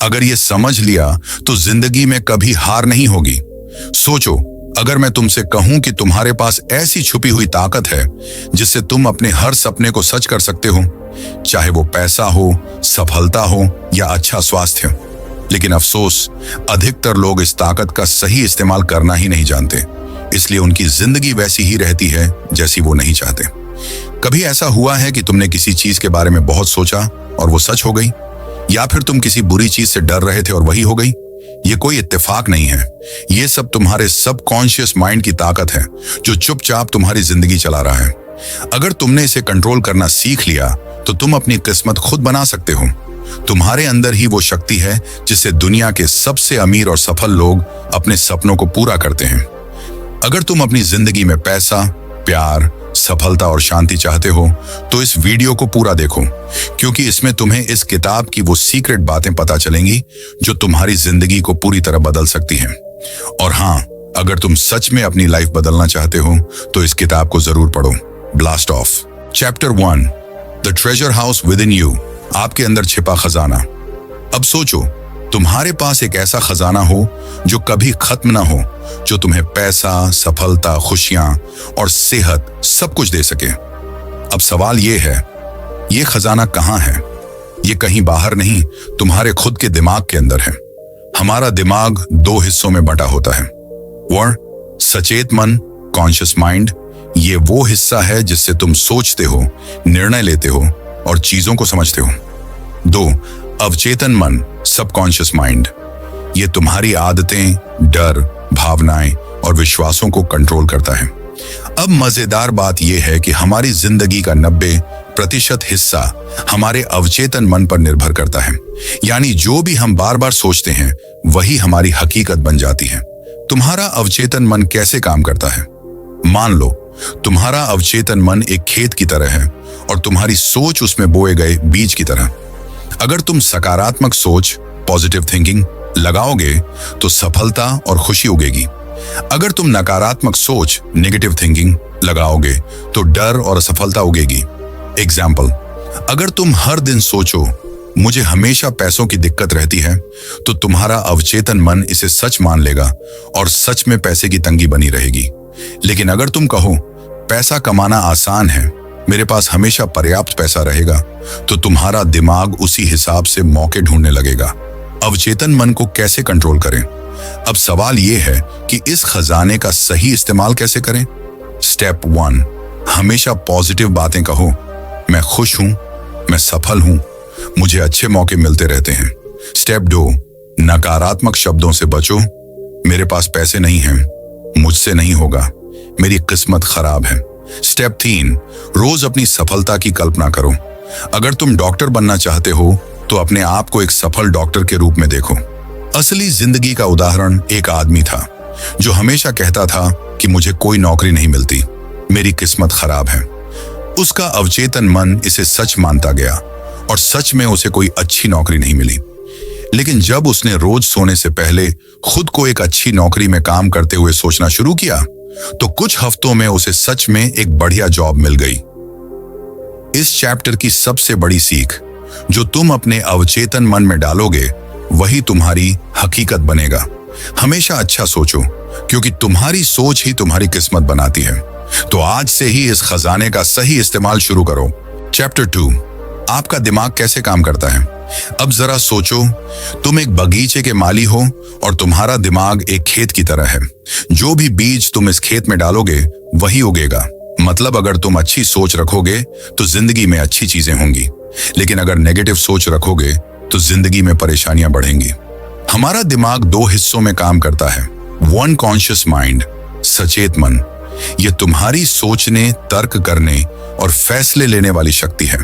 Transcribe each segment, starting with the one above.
अगर ये समझ लिया तो जिंदगी में कभी हार नहीं होगी। सोचो, अगर मैं तुमसे कहूं कि तुम्हारे पास ऐसी छुपी हुई ताकत है जिससे तुम अपने हर सपने को सच कर सकते हो, चाहे वो पैसा हो, सफलता हो या अच्छा स्वास्थ्य। लेकिन अफसोस, अधिकतर लोग इस ताकत का सही इस्तेमाल करना ही नहीं जानते, इसलिए उनकी जिंदगी वैसी ही रहती है जैसी वो नहीं चाहते। कभी ऐसा हुआ है कि तुमने किसी चीज के बारे में बहुत सोचा और वो सच हो गई, या फिर तुम किसी बुरी चीज से डर रहे थे और वही हो गई? ये कोई इत्तेफाक नहीं है, ये सब तुम्हारे सबकॉन्शियस माइंड की ताकत है जो चुपचाप तुम्हारी जिंदगी चला रहा है। अगर तुमने इसे कंट्रोल करना सीख लिया तो तुम अपनी किस्मत खुद बना सकते हो। तुम्हारे अंदर ही वो शक्ति है जिससे दुनिया के सबसे अमीर और सफल लोग अपने सपनों को पूरा करते हैं। अगर तुम अपनी जिंदगी में पैसा, प्यार, सफलता और शांति चाहते हो तो इस वीडियो को पूरा देखो, क्योंकि इसमें तुम्हें इस किताब की वो सीक्रेट बातें पता चलेंगी जो तुम्हारी जिंदगी को पूरी तरह बदल सकती हैं। और हाँ, अगर तुम सच में अपनी लाइफ बदलना चाहते हो तो इस किताब को जरूर पढ़ो। Blast of. Chapter 1, the treasure house with in you, आपके अंदर छिपा खजाना। अब सोचो, तुम्हारे पास एक ऐसा खजाना हो जो कभी खत्म ना हो, जो तुम्हें पैसा, सफलता, खुशियां और सेहत सब कुछ दे सके। अब सवाल ये है, ये खजाना कहाँ है? ये कहीं बाहर नहीं, तुम्हारे खुद के दिमाग के अंदर है। हमारा दिमाग 2 हिस्सों में बटा होता है। सचेत मन, कॉन्शियस माइंड, ये वो हिस्सा है जिससे तुम सोचते हो, निर्णय लेते हो और चीजों को समझते हो। 2, अवचेतन मन, सबकॉन्शियस माइंड, ये तुम्हारी आदतें, डर, भावनाएं और विश्वासों को कंट्रोल करता है। अब मजेदार बात यह है कि हमारी जिंदगी का 90% हिस्सा हमारे अवचेतन मन पर निर्भर करता है। यानी जो भी हम बार बार सोचते हैं वही हमारी हकीकत बन जाती है। तुम्हारा अवचेतन मन कैसे काम करता है? मान लो तुम्हारा अवचेतन मन एक खेत की तरह है और तुम्हारी सोच उसमें बोए गए बीज की तरह। अगर तुम सकारात्मक सोच, पॉजिटिव थिंकिंग लगाओगे तो सफलता और खुशी उगेगी। अगर तुम नकारात्मक सोच, नेगेटिव थिंकिंग लगाओगे तो डर और असफलता उगेगी। एग्जाम्पल, अगर तुम हर दिन सोचो मुझे हमेशा पैसों की दिक्कत रहती है, तो तुम्हारा अवचेतन मन इसे सच मान लेगा और सच में पैसे की तंगी बनी रहेगी। लेकिन अगर तुम कहो पैसा कमाना आसान है, मेरे पास हमेशा पर्याप्त पैसा रहेगा, तो तुम्हारा दिमाग उसी हिसाब से मौके ढूंढने लगेगा। अवचेतन मन को कैसे कंट्रोल करें? अब सवाल यह है कि इस खजाने का सही इस्तेमाल कैसे करें। स्टेप 1, हमेशा पॉजिटिव बातें कहो। मैं खुश हूं, मैं सफल हूं, मुझे अच्छे मौके मिलते रहते हैं। स्टेप 2, नकारात्मक शब्दों से बचो। मेरे पास पैसे नहीं हैं, मुझसे नहीं होगा, मेरी किस्मत खराब है। स्टेप 3, रोज अपनी सफलता की कल्पना करो। अगर तुम डॉक्टर बनना चाहते हो तो अपने आप को एक सफल डॉक्टर के रूप में देखो। असली जिंदगी का उदाहरण एक आदमी था जो हमेशा कहता था कि मुझे कोई नौकरी नहीं मिलती, मेरी किस्मत खराब है। उसका अवचेतन मन इसे सच मानता गया और सच में उसे कोई अच्छी नौकरी नहीं मिली। लेकिन जब उसने रोज सोने से पहले खुद को एक अच्छी नौकरी में काम करते हुए सोचना शुरू किया तो कुछ हफ्तों में उसे सच में एक बढ़िया जॉब मिल गई। इस चैप्टर की सबसे बड़ी सीख, जो तुम अपने अवचेतन मन में डालोगे वही तुम्हारी हकीकत बनेगा। हमेशा अच्छा सोचो, क्योंकि तुम्हारी सोच ही तुम्हारी किस्मत बनाती है। तो आज से ही इस खजाने का सही इस्तेमाल शुरू करो। चैप्टर 2, आपका दिमाग कैसे काम करता है। अब जरा सोचो, तुम एक बगीचे के माली हो और तुम्हारा दिमाग एक खेत की तरह है। जो भी बीज तुम इस खेत में डालोगे वही उगेगा। मतलब अगर तुम अच्छी सोच रखोगे तो जिंदगी में अच्छी चीजें होंगी, लेकिन अगर नेगेटिव सोच रखोगे तो जिंदगी में परेशानियां बढ़ेंगी। हमारा दिमाग 2 हिस्सों में काम करता है। 1, कॉन्शियस माइंड, सचेत मन, यह तुम्हारी सोचने, तर्क करने और फैसले लेने वाली शक्ति है।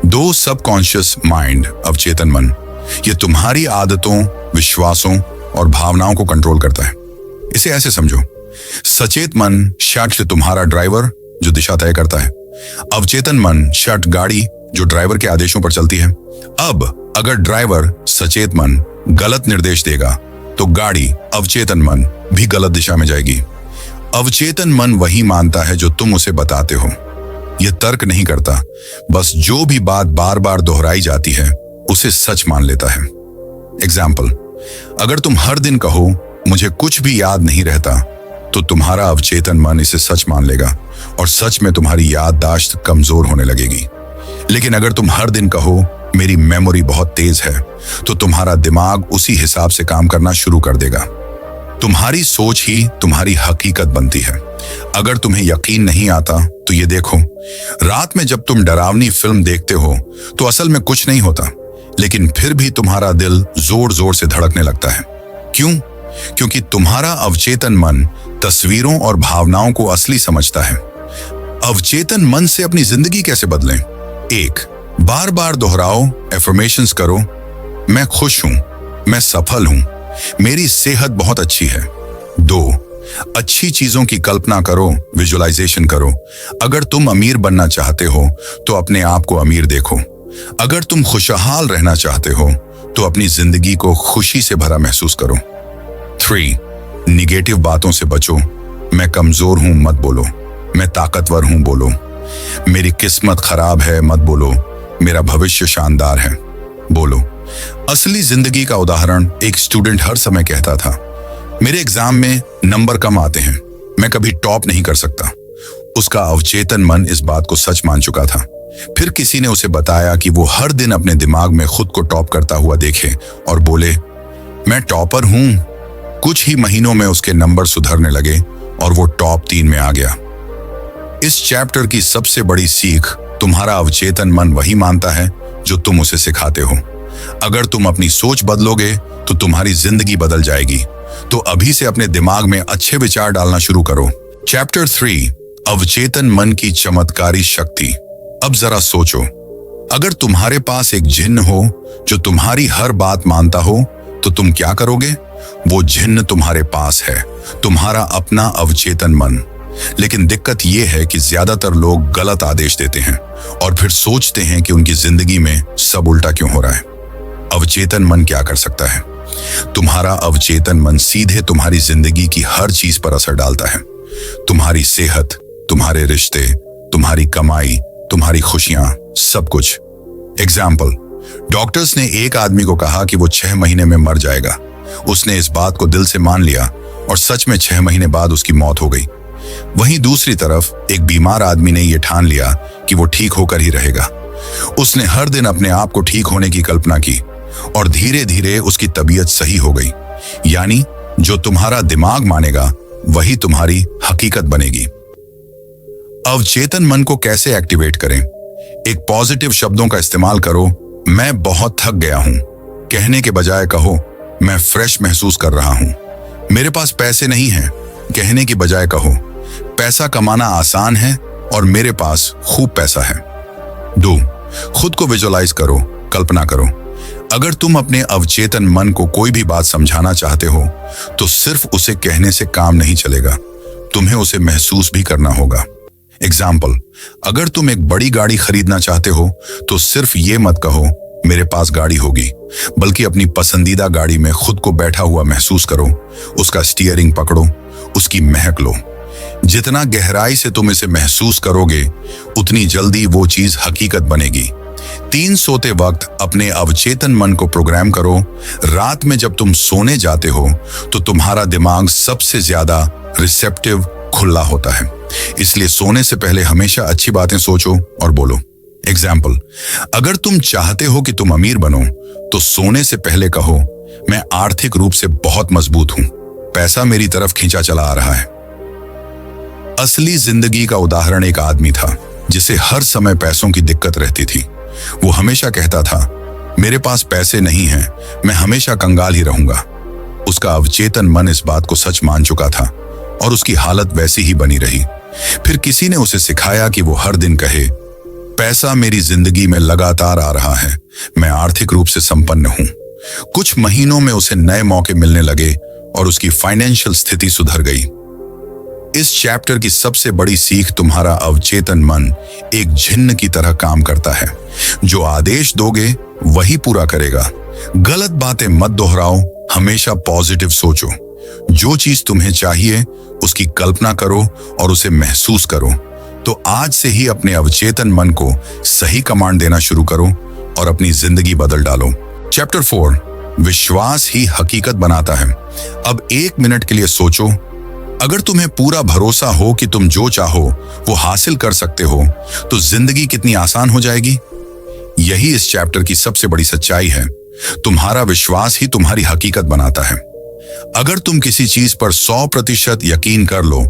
2, सबकॉन्शियस माइंड, अवचेतन मन, यह तुम्हारी आदतों, विश्वासों और भावनाओं को कंट्रोल करता है। इसे ऐसे समझो, सचेत मन शट तुम्हारा ड्राइवर जो दिशा तय करता है, अवचेतन मन शट गाड़ी जो ड्राइवर के आदेशों पर चलती है। अब अगर ड्राइवर, सचेत मन, गलत निर्देश देगा तो गाड़ी, अवचेतन मन, भी गलत दिशा में जाएगी। अवचेतन मन वही मानता है जो तुम उसे बताते हो। यह तर्क नहीं करता, बस जो भी बात बार बार दोहराई जाती है उसे सच मान लेता है। एग्जाम्पल, अगर तुम हर दिन कहो मुझे कुछ भी याद नहीं रहता, तो तुम्हारा अवचेतन मन इसे सच मान लेगा और सच में तुम्हारी याददाश्त कमजोर होने लगेगी। लेकिन अगर तुम हर दिन कहो मेरी मेमोरी बहुत तेज है, तो तुम्हारा दिमाग उसी हिसाब से काम करना शुरू कर देगा। तुम्हारी सोच ही तुम्हारी हकीकत बनती है। अगर तुम्हें यकीन नहीं आता तो ये देखो, रात में जब तुम डरावनी फिल्म देखते हो तो असल में कुछ नहीं होता, लेकिन फिर भी तुम्हारा दिल जोर जोर से धड़कने लगता है। क्यों? क्योंकि तुम्हारा अवचेतन मन तस्वीरों और भावनाओं को असली समझता है। अवचेतन मन से अपनी जिंदगी कैसे बदलें? 1. बार बार दोहराओ, एफर्मेशंस करो। मैं खुश हूं, मैं सफल हूं, मेरी सेहत बहुत अच्छी है। 2. अच्छी चीजों की कल्पना करो, विजुअलाइजेशन करो। अगर तुम अमीर बनना चाहते हो तो अपने आप को अमीर देखो। अगर तुम खुशहाल रहना चाहते हो तो अपनी जिंदगी को खुशी से भरा महसूस करो। 3. निगेटिव बातों से बचो। मैं कमजोर हूं मत बोलो, मैं ताकतवर हूं बोलो, मेरी किस्मत खराब है मत बोलो, मेरा भविष्य शानदार है बोलो। असली जिंदगी का उदाहरण एक स्टूडेंट हर समय कहता था, मेरे एग्जाम में नंबर कम आते हैं, मैं कभी टॉप नहीं कर सकता। उसका अवचेतन मन इस बात को सच मान चुका था। फिर किसी ने उसे बताया कि वो हर दिन अपने दिमाग में खुद को टॉप करता हुआ देखे और बोले, मैं टॉपर हूं। कुछ ही महीनों में उसके नंबर सुधरने लगे और वो टॉप 3 में आ गया। इस चैप्टर की सबसे बड़ी सीख, तुम्हारा अवचेतन मन वही मानता है जो तुम उसे सिखाते हो। अगर तुम अपनी सोच बदलोगे तो तुम्हारी जिंदगी बदल जाएगी। तो अभी से अपने दिमाग में अच्छे विचार डालना शुरू करो। चैप्टर 3, अवचेतन मन की चमत्कारी शक्ति। अब जरा सोचो, अगर तुम्हारे पास एक जिन्न हो जो तुम्हारी हर बात मानता हो तो तुम क्या करोगे? वो जिन्न तुम्हारे पास है, तुम्हारा अपना अवचेतन मन। लेकिन दिक्कत यह है कि ज्यादातर लोग गलत आदेश देते हैं और फिर सोचते हैं कि उनकी जिंदगी में सब उल्टा क्यों हो रहा है। अवचेतन मन क्या कर सकता है? तुम्हारा अवचेतन मन सीधे तुम्हारी जिंदगी की हर चीज पर असर डालता है। तुम्हारी सेहत, तुम्हारे रिश्ते, तुम्हारी कमाई, तुम्हारी खुशियां, सब कुछ। एग्जाम्पल, डॉक्टर्स ने एक आदमी को कहा कि वो 6 महीने में मर जाएगा। उसने इस बात को दिल से मान लिया और सच में 6 महीने बाद उसकी मौत हो गई। वहीं दूसरी तरफ एक बीमार आदमी ने यह ठान लिया कि वो ठीक होकर ही रहेगा। उसने हर दिन अपने आप को ठीक होने की कल्पना की और धीरे धीरे उसकी तबीयत सही हो गई। यानी जो तुम्हारा दिमाग मानेगा वही तुम्हारी हकीकत बनेगी। अवचेतन मन को कैसे एक्टिवेट करें? एक पॉजिटिव शब्दों का इस्तेमाल करो। मैं बहुत थक गया हूं कहने के बजाय कहो, मैं फ्रेश महसूस कर रहा हूं। मेरे पास पैसे नहीं हैं कहने की बजाय कहो, पैसा कमाना आसान है और मेरे पास खूब पैसा है। 2. खुद को विजुअलाइज करो, कल्पना करो। अगर तुम अपने अवचेतन मन को कोई भी बात समझाना चाहते हो तो सिर्फ उसे कहने से काम नहीं चलेगा, तुम्हें उसे महसूस भी करना होगा। एग्जाम्पल, अगर तुम एक बड़ी गाड़ी खरीदना चाहते हो तो सिर्फ ये मत कहो मेरे पास गाड़ी होगी, बल्कि अपनी पसंदीदा गाड़ी में खुद को बैठा हुआ महसूस करो, उसका स्टीयरिंग पकड़ो, उसकी महक लो। जितना गहराई से तुम इसे महसूस करोगे उतनी जल्दी वो चीज हकीकत बनेगी। 3 सोते वक्त अपने अवचेतन मन को प्रोग्राम करो। रात में जब तुम सोने जाते हो तो तुम्हारा दिमाग सबसे ज्यादा रिसेप्टिव, खुला होता है। इसलिए सोने से पहले हमेशा अच्छी बातें सोचो और बोलो। एग्जाम्पल, अगर तुम चाहते हो कि तुम अमीर बनो तो सोने से पहले कहो, मैं आर्थिक रूप से बहुत मजबूत हूं, पैसा मेरी तरफ खींचा चला आ रहा है। असली जिंदगी का उदाहरण एक आदमी था जिसे हर समय पैसों की दिक्कत रहती थी। वो हमेशा कहता था, मेरे पास पैसे नहीं हैं, मैं हमेशा कंगाल ही रहूंगा। उसका अवचेतन मन इस बात को सच मान चुका था और उसकी हालत वैसी ही बनी रही। फिर किसी ने उसे सिखाया कि वो हर दिन कहे, पैसा मेरी जिंदगी में लगातार आ रहा है, मैं आर्थिक रूप से संपन्न हूं। कुछ महीनों में उसे नए मौके मिलने लगे और उसकी फाइनेंशियल स्थिति सुधर गई। इस चैप्टर की सबसे बड़ी सीख, तुम्हारा अवचेतन मन एक जिन्न की तरह काम करता है। जो आदेश दोगे वही पूरा करेगा। गलत बातें मत दोहराओ, हमेशा पॉजिटिव सोचो। जो चीज तुम्हें चाहिए उसकी कल्पना करो और उसे महसूस करो। तो आज से ही अपने अवचेतन मन को सही कमांड देना शुरू करो और अपनी जिंदगी बदल डालो। चैप्टर 4, विश्वास ही हकीकत बनाता है। अब 1 मिनट के लिए सोचो, अगर तुम्हें पूरा भरोसा हो कि तुम जो चाहो वो हासिल कर सकते हो, तो जिंदगी कितनी आसान हो जाएगी। यही इस चैप्टर की सबसे बड़ी सच्चाई है। तुम्हारा विश्वास ही तुम्हारी हकीकत बनाता है। अगर तुम किसी चीज पर 100% यकीन कर लो,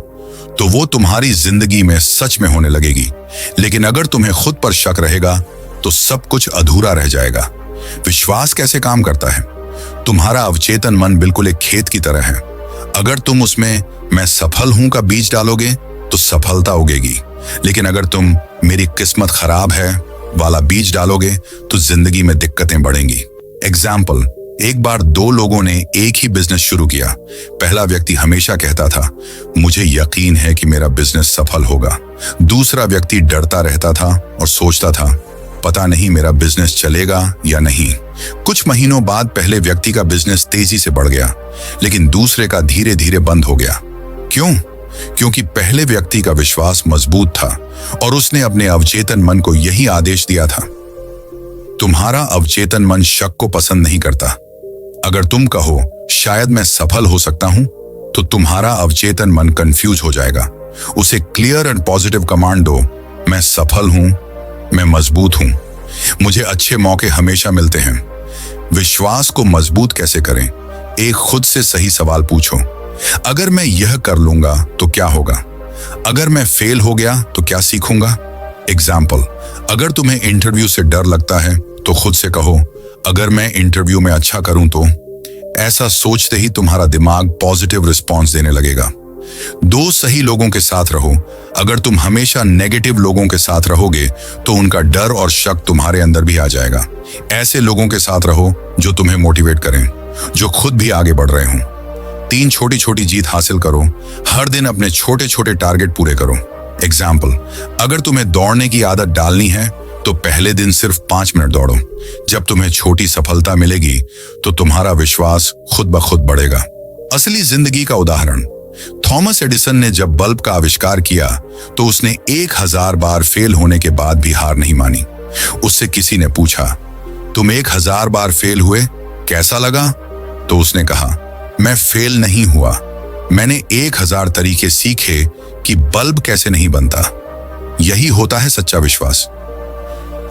तो वो तुम्हारी जिंदगी में सच में होने लगेगी। लेकिन अगर तुम्हें खुद पर शक रहेगा, तो सब कुछ अधूरा रह जाएगा। विश्वास कैसे काम करता है? तुम्हारा अवचेतन मन बिल्कुल एक खेत की तरह है। अगर तुम उसमें मैं सफल हूं का बीज डालोगे, तो सफलता उगेगी। लेकिन अगर तुम मेरी किस्मत खराब है वाला बीज डालोगे, तो जिंदगी में दिक्कतें बढ़ेंगी। एग्जाम्पल, एक बार 2 लोगों ने एक ही बिजनेस शुरू किया। पहला व्यक्ति हमेशा कहता था, मुझे यकीन है कि मेरा बिजनेस सफल होगा। दूसरा व्यक्ति डरता रहता था और सोचता था, पता नहीं मेरा बिजनेस चलेगा या नहीं। कुछ महीनों बाद पहले व्यक्ति का बिजनेस तेजी से बढ़ गया, लेकिन दूसरे का धीरे धीरे बंद हो गया। क्यों? क्योंकि पहले व्यक्ति का विश्वास मजबूत था और उसने अपने अवचेतन मन को यही आदेश दिया था। तुम्हारा अवचेतन मन शक को पसंद नहीं करता। अगर तुम कहो शायद मैं सफल हो सकता हूं, तो तुम्हारा अवचेतन मन कंफ्यूज हो जाएगा। उसे क्लियर एंड पॉजिटिव कमांड दो, मैं सफल हूं, मैं मजबूत हूं, मुझे अच्छे मौके हमेशा मिलते हैं। विश्वास को मजबूत कैसे करें? एक खुद से सही सवाल पूछो, अगर मैं यह कर लूंगा तो क्या होगा? अगर मैं फेल हो गया तो क्या सीखूंगा? एग्जाम्पल, अगर तुम्हें इंटरव्यू से डर लगता है, तो खुद से कहो, अगर मैं इंटरव्यू में अच्छा करूं तो। ऐसा सोचते ही तुम्हारा दिमाग पॉजिटिव रिस्पॉन्स देने लगेगा। 2 सही लोगों के साथ रहो। अगर तुम हमेशा नेगेटिव लोगों के साथ रहोगे, तो उनका डर और शक तुम्हारे अंदर भी आ जाएगा। ऐसे लोगों के साथ रहो जो तुम्हें मोटिवेट करें, जो खुद भी आगे बढ़ रहे हों। 3 छोटी छोटी जीत हासिल करो। हर दिन अपने छोटे छोटे टारगेट पूरे करो। एग्जाम्पल, अगर तुम्हें दौड़ने की आदत डालनी है, तो पहले दिन सिर्फ 5 मिनट दौड़ो। जब तुम्हें छोटी सफलता मिलेगी, तो तुम्हारा विश्वास खुद ब खुद बढ़ेगा। असली जिंदगी का उदाहरण, थॉमस एडिसन ने जब बल्ब का आविष्कार किया, तो उसने 1000 बार फेल होने के बाद भी हार नहीं मानी। उससे किसी ने पूछा, तुम 1000 बार फेल हुए, कैसा लगा? तो उसने कहा, मैं फेल नहीं हुआ, मैंने 1000 तरीके सीखे कि बल्ब कैसे नहीं बनता। यही होता है सच्चा विश्वास।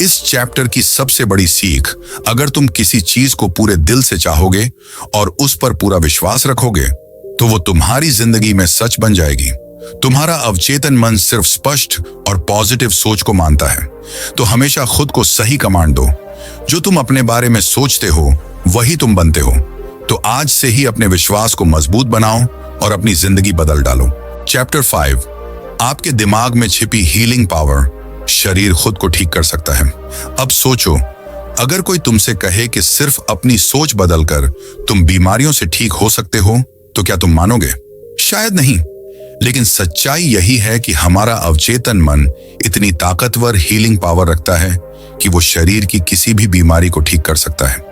इस चैप्टर की सबसे बड़ी सीख, अगर तुम किसी चीज को पूरे दिल से चाहोगे और उस पर पूरा विश्वास रखोगे, तो वो तुम्हारी जिंदगी में सच बन जाएगी। तुम्हारा अवचेतन मन सिर्फ स्पष्ट और पॉजिटिव सोच को मानता है। तो हमेशा खुद को सही कमांड दो। जो तुम अपने बारे में सोचते हो, वही तुम बनते हो। तो आज से ही अपने विश्वास को मजबूत बनाओ और अपनी जिंदगी बदल डालो। चैप्टर 5, आपके दिमाग में छिपी हीलिंग पावर। शरीर खुद को ठीक कर सकता है। अब सोचो, अगर कोई तुमसे कहे कि सिर्फ अपनी सोच बदलकर तुम बीमारियों से ठीक हो सकते हो, तो क्या तुम मानोगे? शायद नहीं। लेकिन सच्चाई यही है कि हमारा अवचेतन मन इतनी ताकतवर हीलिंग पावर रखता है कि वो शरीर की किसी भी बीमारी को ठीक कर सकता है।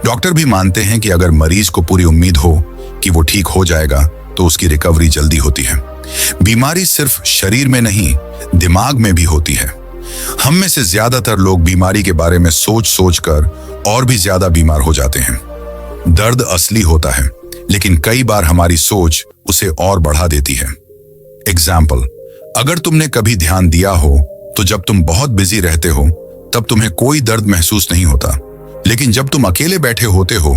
डॉक्टर भी मानते हैं कि अगर मरीज को पूरी उम्मीद हो कि वो ठीक हो जाएगा, तो उसकी रिकवरी जल्दी होती है। बीमारी सिर्फ शरीर में नहीं, दिमाग में भी होती है। हम में से ज्यादातर लोग बीमारी के बारे में सोच सोच कर और भी ज्यादा बीमार हो जाते हैं। दर्द असली होता है, लेकिन कई बार हमारी सोच उसे और बढ़ा देती है। एग्जाम्पल, अगर तुमने कभी ध्यान दिया हो, तो जब तुम बहुत बिजी रहते हो, तब तुम्हें कोई दर्द महसूस नहीं होता। लेकिन जब तुम अकेले बैठे होते हो,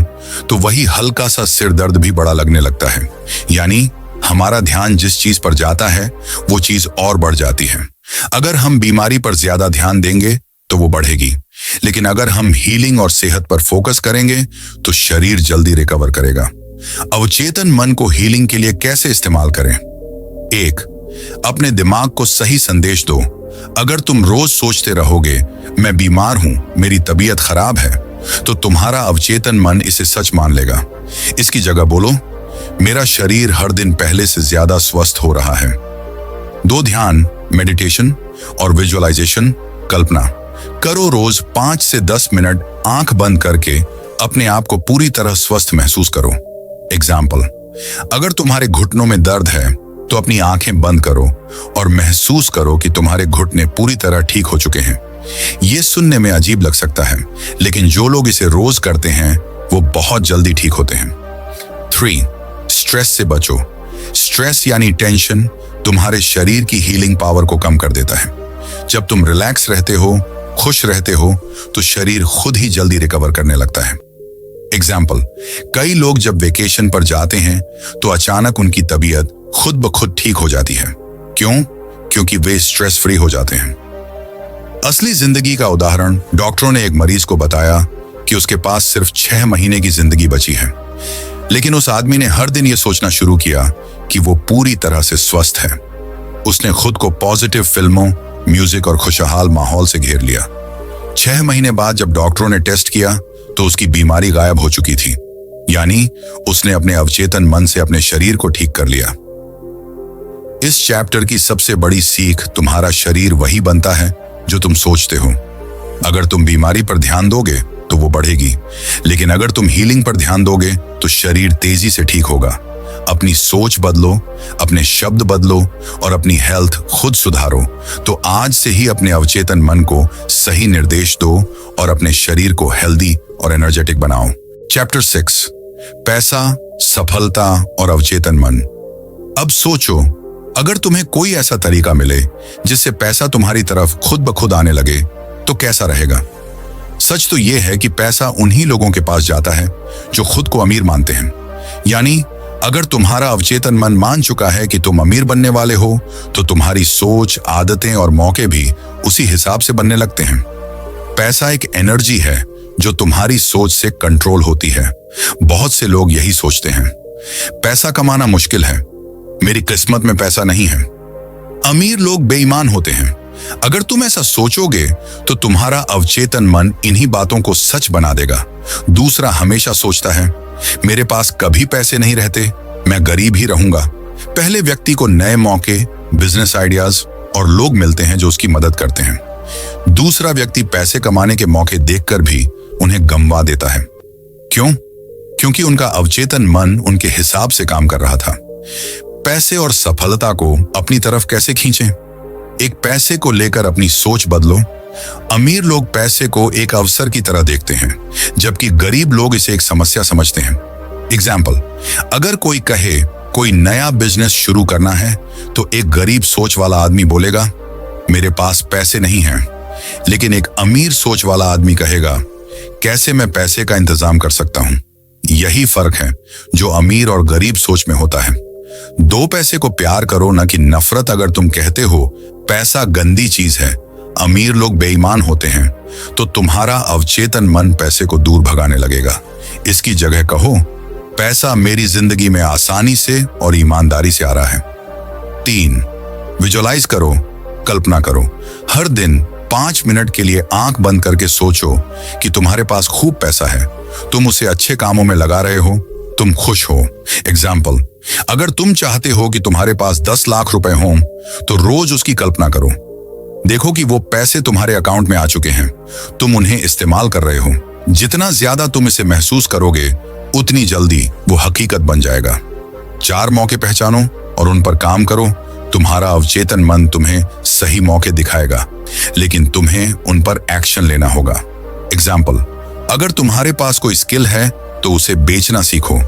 तो वही हल्का सा सिर दर्द भी बड़ा लगने लगता है। यानी हमारा ध्यान जिस चीज पर जाता है, वो चीज और बढ़ जाती है। अगर हम बीमारी पर ज्यादा ध्यान देंगे, तो वो बढ़ेगी। लेकिन अगर हम हीलिंग और सेहत पर फोकस करेंगे, तो शरीर जल्दी रिकवर करेगा। अवचेतन मन को हीलिंग के लिए कैसे इस्तेमाल करें? 1, अपने दिमाग को सही संदेश दो। अगर तुम रोज सोचते रहोगे, मैं बीमार हूं, मेरी तबीयत खराब है, तो तुम्हारा अवचेतन मन इसे सच मान लेगा। इसकी जगह बोलो, मेरा शरीर हर दिन पहले से ज्यादा स्वस्थ हो रहा है। 2, ध्यान, मेडिटेशन और विजुअलाइजेशन। कल्पना करो, रोज 5 से 10 मिनट आंख बंद करके अपने आप को पूरी तरह स्वस्थ महसूस करो। एग्जाम्पल, अगर तुम्हारे घुटनों में दर्द है, तो अपनी आंखें बंद करो और महसूस करो कि तुम्हारे घुटने पूरी तरह ठीक हो चुके हैं। ये सुनने में अजीब लग सकता है, लेकिन जो लोग इसे रोज करते हैं, वो बहुत जल्दी ठीक होते हैं। 3. स्ट्रेस से बचो। स्ट्रेस यानी टेंशन तुम्हारे शरीर की हीलिंग पावर को कम कर देता है। जब तुम रिलैक्स रहते हो, खुश रहते हो, तो शरीर खुद ही जल्दी रिकवर करने लगता है। एग्जाम्पल, कई लोग जब वेकेशन पर जाते हैं तो अचानक उनकी तबीयत खुद ब खुद ठीक हो जाती है। क्यों? क्योंकि वे स्ट्रेस फ्री हो जाते हैं। असली जिंदगी का उदाहरण, डॉक्टरों ने एक मरीज को बताया कि उसके पास सिर्फ 6 महीने की जिंदगी बची है, लेकिन उस आदमी ने हर दिन यह सोचना शुरू किया कि वो पूरी तरह से स्वस्थ है। उसने खुद को पॉजिटिव फिल्मों, म्यूजिक और खुशहाल माहौल से घेर लिया। 6 महीने बाद जब डॉक्टरों ने टेस्ट किया तो उसकी बीमारी गायब हो चुकी थी, यानी उसने अपने अवचेतन मन से अपने शरीर को ठीक कर लिया। इस चैप्टर की सबसे बड़ी सीख, तुम्हारा शरीर वही बनता है जो तुम सोचते हो। अगर तुम बीमारी पर ध्यान दोगे तो वो बढ़ेगी, लेकिन अगर तुम हीलिंग पर ध्यान दोगे तो शरीर तेजी से ठीक होगा। अपनी सोच बदलो, अपने शब्द बदलो और अपनी हेल्थ खुद सुधारो। तो आज से ही अपने अवचेतन मन को सही निर्देश दो और अपने शरीर को हेल्दी और एनर्जेटिक बनाओ। चैप्टर 6, पैसा, सफलता और अवचेतन मन। अब सोचो, अगर तुम्हें कोई ऐसा तरीका मिले जिससे पैसा तुम्हारी तरफ खुद ब खुद आने लगे तो कैसा रहेगा? सच तो यह है कि पैसा उन्हीं लोगों के पास जाता है जो खुद को अमीर मानते हैं। यानी अगर तुम्हारा अवचेतन मन मान चुका है कि तुम अमीर बनने वाले हो, तो तुम्हारी सोच, आदतें और मौके भी उसी हिसाब से बनने लगते हैं। पैसा एक एनर्जी है जो तुम्हारी सोच से कंट्रोल होती है। बहुत से लोग यही सोचते हैं, पैसा कमाना मुश्किल है, मेरी किस्मत में पैसा नहीं है। अमीर लोग बेईमान होते हैं। अगर तुम ऐसा सोचोगे तो तुम्हारा अवचेतन मन इन्हीं बातों को सच बना देगा। दूसरा हमेशा सोचता है, मेरे पास कभी पैसे नहीं रहते, मैं गरीब ही रहूंगा। पहले व्यक्ति को नए मौके, बिजनेस आइडियाज और लोग मिलते हैं जो उसकी मदद करते हैं। दूसरा व्यक्ति पैसे कमाने के मौके देखकर भी उन्हें गंवा देता है। क्यों? क्योंकि उनका अवचेतन मन उनके हिसाब से काम कर रहा था। पैसे और सफलता को अपनी तरफ कैसे खींचें? एक पैसे को लेकर अपनी सोच बदलो। अमीर लोग पैसे को एक अवसर की तरह देखते हैं, जबकि गरीब लोग इसे एक समस्या समझते हैं। एग्जाम्पल, अगर कोई कहे कोई नया बिजनेस शुरू करना है तो एक गरीब सोच वाला आदमी बोलेगा, मेरे पास पैसे नहीं हैं। लेकिन एक अमीर सोच वाला आदमी कहेगा, कैसे मैं पैसे का इंतजाम कर सकता हूं। यही फर्क है जो अमीर और गरीब सोच में होता है। दो पैसे को प्यार करो, न कि नफरत। अगर तुम कहते हो पैसा गंदी चीज है, अमीर लोग बेईमान होते हैं, तो तुम्हारा अवचेतन मन पैसे को दूर भगाने लगेगा। इसकी जगह कहो, पैसा मेरी जिंदगी में आसानी से और ईमानदारी से आ रहा है। 3, विजुअलाइज करो, कल्पना करो। हर दिन 5 मिनट के लिए आंख बंद करके सोचो कि तुम्हारे पास खूब पैसा है, तुम उसे अच्छे कामों में लगा रहे हो, तुम खुश हो। एग्जाम्पल, अगर तुम चाहते हो कि तुम्हारे पास 10 लाख रुपए हों, तो रोज उसकी कल्पना करो। देखो कि वो पैसे तुम्हारे अकाउंट में आ चुके हैं, तुम उन्हें इस्तेमाल कर रहे हो। जितना ज्यादा तुम इसे महसूस करोगे, उतनी जल्दी वो हकीकत बन जाएगा। 4 मौके पहचानो और उन पर काम करो। तुम्हारा अवचेतन मन तुम्हें सही मौके दिखाएगा, लेकिन तुम्हें उन पर एक्शन लेना होगा। एग्जाम्पल, अगर तुम्हारे पास कोई स्किल है तो उसे बेचना सीखो।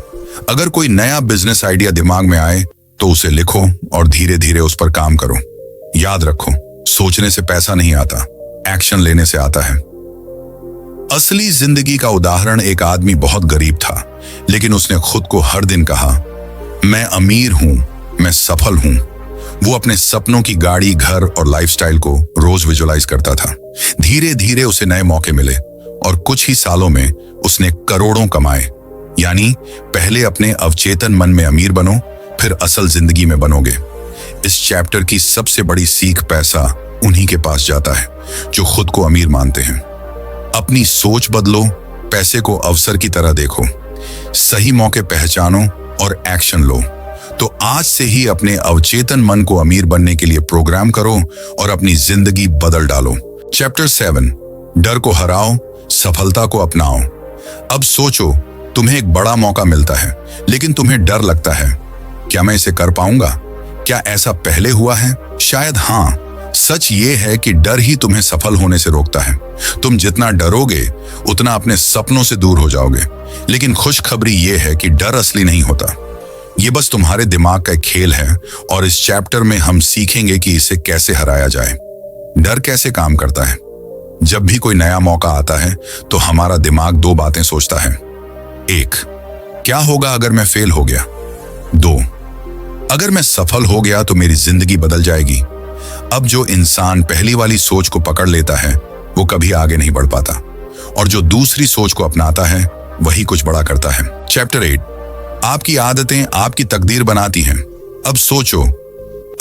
अगर कोई नया बिजनेस आइडिया दिमाग में आए तो उसे लिखो और धीरे धीरे उस पर काम करो। याद रखो, सोचने से पैसा नहीं आता, एक्शन लेने से आता है। असली जिंदगी का उदाहरण, एक आदमी बहुत गरीब था, लेकिन उसने खुद को हर दिन कहा, मैं अमीर हूं, मैं सफल हूं। वो अपने सपनों की गाड़ी, घर और लाइफस्टाइल को रोज विजुअलाइज करता था। धीरे धीरे उसे नए मौके मिले और कुछ ही सालों में उसने करोड़ों कमाए। यानी पहले अपने अवचेतन मन में अमीर बनो, फिर असल जिंदगी में बनोगे। इस चैप्टर की सबसे बड़ी सीख, पैसा उन्हीं के पास जाता है जो खुद को अमीर मानते हैं। अपनी सोच बदलो, पैसे को अवसर की तरह देखो, सही मौके पहचानो और एक्शन लो। तो आज से ही अपने अवचेतन मन को अमीर बनने के लिए प्रोग्राम करो और अपनी जिंदगी बदल डालो। चैप्टर 7, डर को हराओ, सफलता को अपनाओ। अब सोचो, तुम्हें एक बड़ा मौका मिलता है, लेकिन तुम्हें डर लगता है, क्या मैं इसे कर पाऊंगा? क्या ऐसा पहले हुआ है? शायद हाँ। सच ये है कि डर ही तुम्हें सफल होने से रोकता है। तुम जितना डरोगे उतना अपने सपनों से दूर हो जाओगे। लेकिन खुशखबरी यह है कि डर असली नहीं होता, ये बस तुम्हारे दिमाग का एक खेल है। और इस चैप्टर में हम सीखेंगे कि इसे कैसे हराया जाए। डर कैसे काम करता है? जब भी कोई नया मौका आता है तो हमारा दिमाग दो बातें सोचता है। एक, क्या होगा अगर मैं फेल हो गया? दो, अगर मैं सफल हो गया तो मेरी जिंदगी बदल जाएगी। अब जो इंसान पहली वाली सोच को पकड़ लेता है वो कभी आगे नहीं बढ़ पाता, और जो दूसरी सोच को अपनाता है वही कुछ बड़ा करता है। चैप्टर 8, आपकी आदतें आपकी तकदीर बनाती हैं। अब सोचो,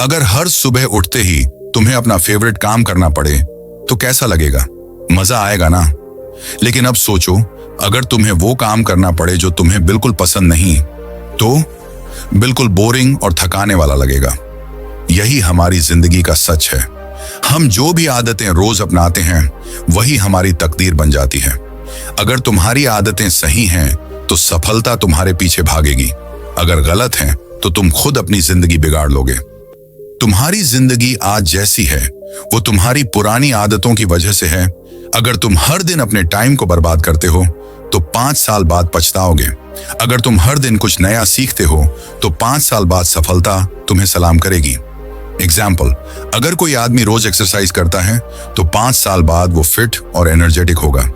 अगर हर सुबह उठते ही तुम्हें अपना फेवरेट काम करना पड़े तो कैसा लगेगा? मजा आएगा ना? लेकिन अब सोचो, अगर तुम्हें वो काम करना पड़े जो तुम्हें बिल्कुल पसंद नहीं, तो बिल्कुल बोरिंग और थकाने वाला लगेगा। यही हमारी जिंदगी का सच है। हम जो भी आदतें रोज अपनाते हैं वही हमारी तकदीर बन जाती है। अगर तुम्हारी आदतें सही हैं तो सफलता तुम्हारे पीछे भागेगी। अगर गलत हैं तो तुम खुद अपनी जिंदगी बिगाड़ लोगे। तुम्हारी जिंदगी आज जैसी है वो तुम्हारी पुरानी आदतों की वजह से है। अगर तुम हर दिन अपने टाइम को बर्बाद करते हो तो 5 साल बाद पछताओगे। अगर तुम हर दिन कुछ नया सीखते हो तो 5 साल बाद सफलता तुम्हें सलाम करेगी। एग्जाम्पल, अगर कोई आदमी रोज एक्सरसाइज करता है तो 5 साल बाद वो फिट और एनर्जेटिक होगा।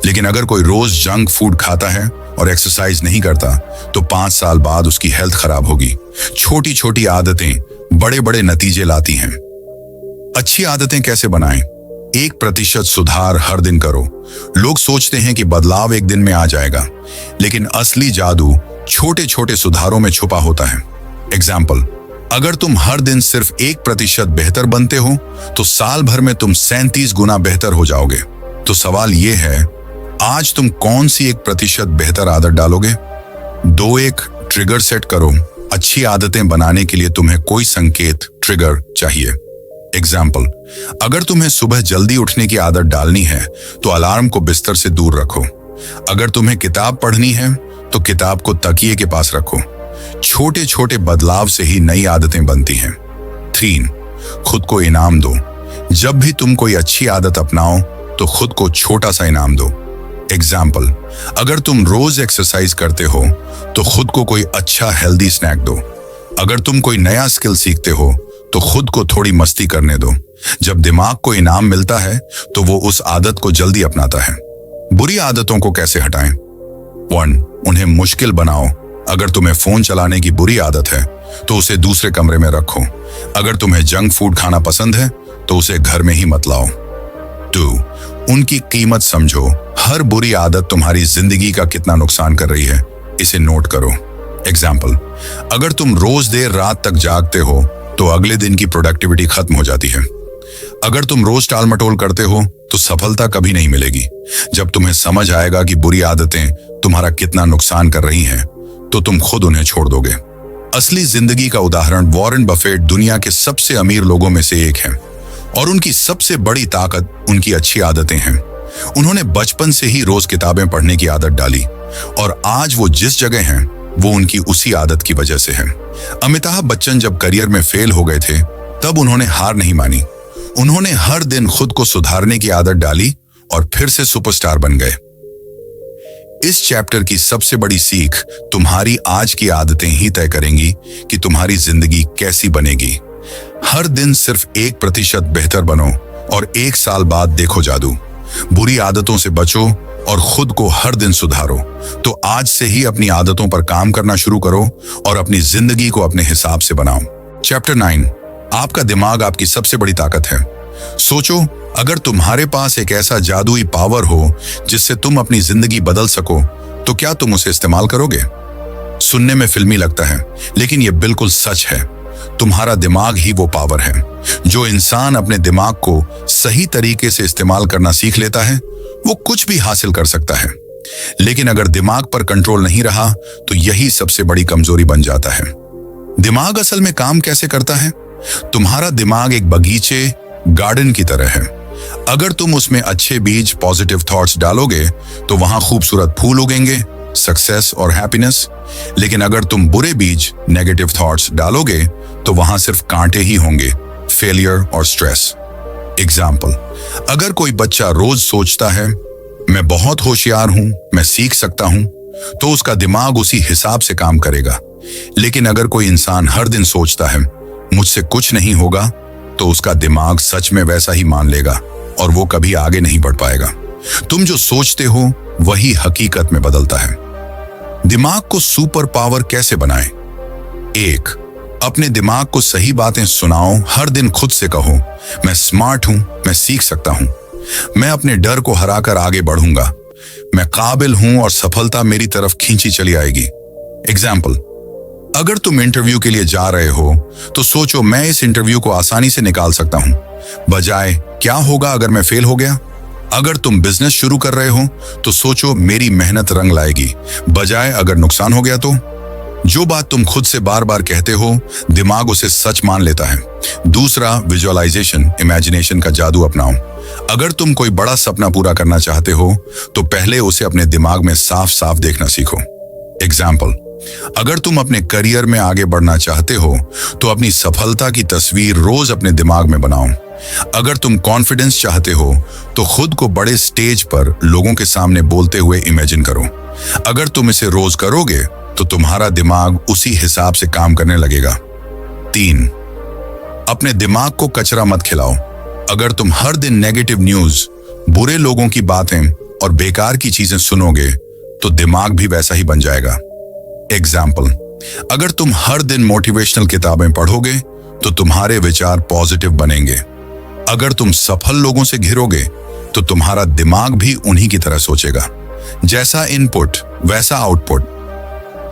लेकिन अगर कोई रोज जंक फूड खाता है और एक्सरसाइज नहीं करता तो 5 साल बाद उसकी हेल्थ खराब होगी। छोटी छोटी आदतें बड़े बड़े नतीजे लाती हैं। अच्छी आदतें कैसे बनाएं? 1% सुधार हर दिन करो। लोग सोचते हैं कि बदलाव एक दिन में आ जाएगा, लेकिन असली जादू छोटे छोटे सुधारों में छुपा होता है। एग्जाम्पल, अगर तुम हर दिन सिर्फ 1% बेहतर बनते हो तो साल भर में तुम 37 गुना बेहतर हो जाओगे। तो सवाल यह है, आज तुम कौन सी 1% बेहतर आदत डालोगे? 2-1 ट्रिगर सेट करो। अच्छी आदतें बनाने के लिए तुम्हें कोई संकेत, ट्रिगर चाहिए। एग्जाम्पल, अगर तुम्हें सुबह जल्दी उठने की आदत डालनी है तो अलार्म को बिस्तर से दूर रखो। अगर तुम्हें किताब पढ़नी है तो किताब को तकिए के पास रखो। छोटे छोटे बदलाव से ही नई आदतें बनती हैं। 3, खुद को इनाम दो। जब भी तुम कोई अच्छी आदत अपनाओ तो खुद को छोटा सा इनाम दो। एग्जाम्पल, अगर तुम रोज एक्सरसाइज करते हो तो खुद को कोई अच्छा हेल्दी स्नैक दो। अगर तुम कोई नया स्किल सीखते हो तो खुद को थोड़ी मस्ती करने दो। जब दिमाग को इनाम मिलता है तो वो उस आदत को जल्दी अपनाता है। बुरी आदतों को कैसे हटाएं? 1, उन्हें मुश्किल बनाओ। अगर तुम्हें फोन चलाने की बुरी आदत है तो उसे दूसरे कमरे में रखो। अगर तुम्हें जंक फूड खाना पसंद है तो उसे घर में ही मत लाओ। 2, उनकी कीमत समझो। हर बुरी आदत तुम्हारी जिंदगी का कितना नुकसान कर रही है, इसे नोट करो। एग्जाम्पल, अगर तुम रोज देर रात तक जागते हो तो अगले दिन की प्रोडक्टिविटी खत्म हो जाती है। अगर तुम रोज टाल मटोल करते हो तो सफलता कभी नहीं मिलेगी। जब तुम्हें समझ आएगा कि बुरी आदतें तुम्हारा कितना नुकसान कर रही हैं, तो तुम खुद उन्हें छोड़ दोगे। असली जिंदगी का उदाहरण वॉरेन बफेट दुनिया के सबसे अमीर लोगों में से एक है, और उनकी सबसे बड़ी ताकत उनकी अच्छी आदतें हैं। उन्होंने बचपन से ही रोज किताबें पढ़ने की आदत डाली, और आज वो जिस जगह हैं वो उनकी उसी आदत की वजह से है। अमिताभ बच्चन जब करियर में फेल हो गए थे तब उन्होंने हार नहीं मानी। उन्होंने हर दिन खुद को सुधारने की आदत डाली और फिर से सुपरस्टार बन गए। इस चैप्टर की सबसे बड़ी सीख, तुम्हारी आज की आदतें ही तय करेंगी कि तुम्हारी जिंदगी कैसी बनेगी। हर दिन सिर्फ 1% बेहतर बनो और 1 साल बाद देखो जादू। बुरी आदतों से बचो और खुद को हर दिन सुधारो। तो आज से ही अपनी आदतों पर काम करना शुरू करो और अपनी जिंदगी को अपने हिसाब से बनाओ। चैप्टर 9, आपका दिमाग आपकी सबसे बड़ी ताकत है। सोचो, अगर तुम्हारे पास एक ऐसा जादुई पावर हो जिससे तुम अपनी जिंदगी बदल सको तो क्या तुम उसे इस्तेमाल करोगे? सुनने में फिल्मी लगता है, लेकिन यह बिल्कुल सच है। तुम्हारा दिमाग ही वो पावर है। जो इंसान अपने दिमाग को सही तरीके से इस्तेमाल करना सीख लेता है वो कुछ भी हासिल कर सकता है। लेकिन अगर दिमाग पर कंट्रोल नहीं रहा तो यही सबसे बड़ी कमजोरी बन जाता है। दिमाग असल में काम कैसे करता है? तुम्हारा दिमाग एक बगीचे, गार्डन की तरह है। अगर तुम उसमें अच्छे बीज, पॉजिटिव थॉट्स डालोगे तो वहां खूबसूरत फूल उगेंगे, सक्सेस और हैप्पीनेस। लेकिन अगर तुम बुरे बीज, नेगेटिव थॉट्स डालोगे तो वहां सिर्फ कांटे ही होंगे, फेलियर और स्ट्रेस। एग्जाम्पल, अगर कोई बच्चा रोज सोचता है मैं बहुत होशियार हूं, मैं सीख सकता हूं, तो उसका दिमाग उसी हिसाब से काम करेगा। लेकिन अगर कोई इंसान हर दिन सोचता है मुझसे कुछ नहीं होगा, तो उसका दिमाग सच में वैसा ही मान लेगा और वो कभी आगे नहीं बढ़ पाएगा। तुम जो सोचते हो वही हकीकत में बदलता है। दिमाग को सुपर पावर कैसे बनाएं? 1. अपने दिमाग को सही बातें सुनाओ। हर दिन खुद से कहो मैं स्मार्ट हूं, मैं सीख सकता हूं, मैं अपने डर को हराकर आगे बढ़ूंगा, मैं काबिल हूं और सफलता मेरी तरफ खींची चली आएगी। एग्जाम्पल, अगर तुम इंटरव्यू के लिए जा रहे हो तो सोचो मैं इस इंटरव्यू को आसानी से निकाल सकता हूं, बजाय क्या होगा अगर मैं फेल हो गया। अगर तुम बिजनेस शुरू कर रहे हो तो सोचो मेरी मेहनत रंग लाएगी, बजाय अगर नुकसान हो गया तो। जो बात तुम खुद से बार बार कहते हो दिमाग उसे सच मान लेता है। दूसरा, विजुअलाइजेशन, इमेजिनेशन का जादू अपनाओ। अगर तुम कोई बड़ा सपना पूरा करना चाहते हो तो पहले उसे अपने दिमाग में साफ साफ देखना सीखो। एग्जाम्पल, अगर तुम अपने करियर में आगे बढ़ना चाहते हो तो अपनी सफलता की तस्वीर रोज अपने दिमाग में बनाओ। अगर तुम कॉन्फिडेंस चाहते हो तो खुद को बड़े स्टेज पर लोगों के सामने बोलते हुए इमेजिन करो। अगर तुम इसे रोज करोगे तो तुम्हारा दिमाग उसी हिसाब से काम करने लगेगा। 3. अपने दिमाग को कचरा मत खिलाओ। अगर तुम हर दिन नेगेटिव न्यूज, बुरे लोगों की बातें और बेकार की चीजें सुनोगे तो दिमाग भी वैसा ही बन जाएगा। एग्जाम्पल, अगर तुम हर दिन मोटिवेशनल किताबें पढ़ोगे तो तुम्हारे विचार पॉजिटिव बनेंगे। अगर तुम सफल लोगों से घिरोगे तो तुम्हारा दिमाग भी उन्हीं की तरह सोचेगा। जैसा इनपुट वैसा आउटपुट।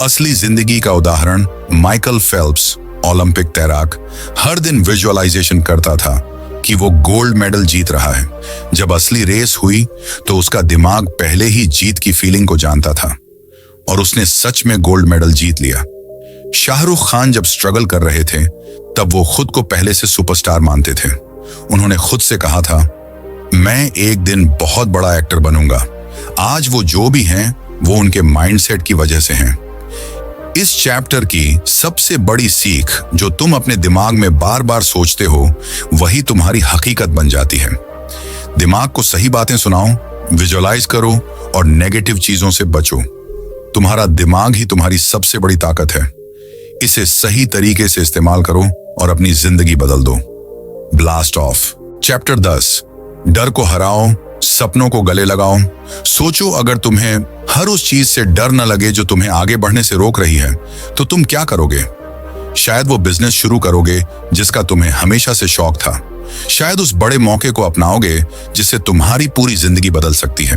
असली जिंदगी का उदाहरण माइकल फेल्प्स, ओलंपिक तैराक, हर दिन विजुअलाइजेशन करता था कि वो गोल्ड मेडल जीत रहा है। जब असली रेस हुई तो उसका दिमाग पहले ही जीत की फीलिंग को जानता था और उसने सच में गोल्ड मेडल जीत लिया। शाहरुख खान जब स्ट्रगल कर रहे थे तब वो खुद को पहले से सुपरस्टार मानते थे। उन्होंने खुद से कहा था मैं एक दिन बहुत बड़ा एक्टर बनूंगा। आज वो जो भी हैं वो उनके माइंडसेट की वजह से हैं। इस चैप्टर की सबसे बड़ी सीख, जो तुम अपने दिमाग में बार बार सोचते हो वही तुम्हारी हकीकत बन जाती है। दिमाग को सही बातें सुनाओ, विजुअलाइज करो और नेगेटिव चीजों से बचो। तुम्हारा दिमाग ही तुम्हारी सबसे बड़ी ताकत है। इसे सही तरीके से इस्तेमाल करो और अपनी जिंदगी बदल दो। Blast of. चैप्टर 10, डर को हराओ, सपनों को गले लगाओ। सोचो अगर तुम्हें हर उस चीज से डर न लगे जो तुम्हें आगे बढ़ने से रोक रही है तो तुम क्या करोगे? शायद वो बिजनेस शुरू करोगे जिसका तुम्हें हमेशा से शौक था। शायद उस बड़े मौके को अपनाओगे जिससे तुम्हारी पूरी जिंदगी बदल सकती है।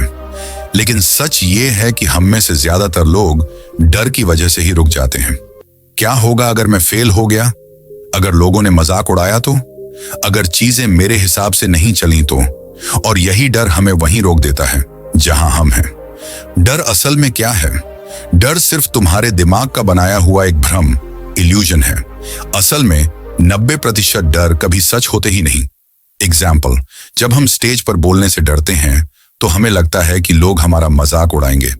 लेकिन सच ये है कि हम में से ज्यादातर लोग डर की वजह से ही रुक जाते हैं। क्या होगा अगर मैं फेल हो गया? अगर लोगों ने मजाक उड़ाया तो? अगर चीजें मेरे हिसाब से नहीं चली तो? और यही डर हमें वहीं रोक देता है जहां हम हैं। डर असल में क्या है? डर सिर्फ तुम्हारे दिमाग का बनाया हुआ एक भ्रम, इल्यूजन है। असल में 90% डर कभी सच होते ही नहीं। एग्जाम्पल, जब हम स्टेज पर बोलने से डरते हैं तो हमें लगता है कि लोग हमारा मजाक उड़ाएंगे,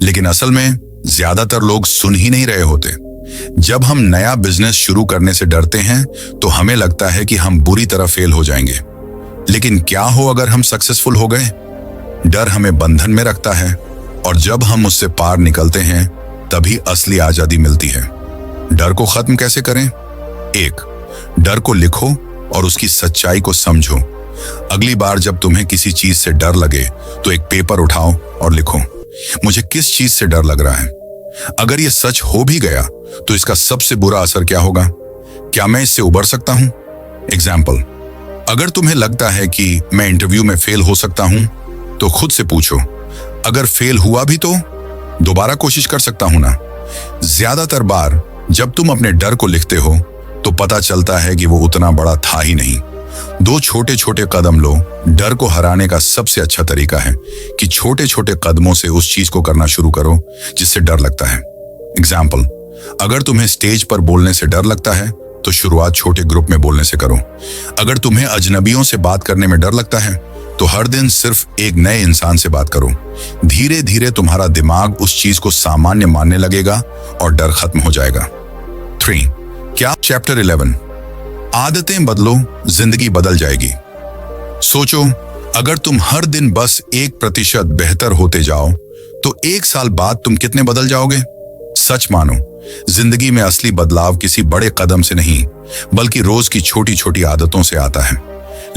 लेकिन असल में ज्यादातर लोग सुन ही नहीं रहे होते। जब हम नया बिजनेस शुरू करने से डरते हैं तो हमें लगता है कि हम बुरी तरह फेल हो जाएंगे, लेकिन क्या हो अगर हम सक्सेसफुल हो गए? डर हमें बंधन में रखता है और जब हम उससे पार निकलते हैं तभी असली आजादी मिलती है। डर को खत्म कैसे करें? 1. डर को लिखो और उसकी सच्चाई को समझो। अगली बार जब तुम्हें किसी चीज से डर लगे तो एक पेपर उठाओ और लिखो, मुझे किस चीज से डर लग रहा है? अगर यह सच हो भी गया तो इसका सबसे बुरा असर क्या होगा? क्या मैं इससे उबर सकता हूं? एग्जाम्पल, अगर तुम्हें लगता है कि मैं इंटरव्यू में फेल हो सकता हूं तो खुद से पूछो, अगर फेल हुआ भी तो दोबारा कोशिश कर सकता हूं ना? ज्यादातर बार जब तुम अपने डर को लिखते हो तो पता चलता है कि वो उतना बड़ा था ही नहीं। 2 छोटे छोटे कदम लो। डर को हराने का सबसे अच्छा तरीका है कि छोटे छोटे कदमों से उस चीज को करना शुरू करो जिससे डर लगता है। एग्जाम्पल, अगर तुम्हें स्टेज पर बोलने से डर लगता है तो शुरुआत छोटे ग्रुप में बोलने से करो। अगर तुम्हें अजनबियों से बात करने में डर लगता है तो हर दिन सिर्फ एक नए इंसान से बात करो। धीरे धीरे तुम्हारा दिमाग उस चीज को सामान्य मानने लगेगा और डर खत्म हो जाएगा। 3. क्या? चैप्टर 11, आदतें बदलो, जिंदगी बदल जाएगी। सोचो, अगर तुम हर दिन बस 1% बेहतर होते जाओ तो 1 साल बाद तुम कितने बदल जाओगे? सच मानो, जिंदगी में असली बदलाव किसी बड़े कदम से नहीं बल्कि रोज की छोटी छोटी आदतों से आता है।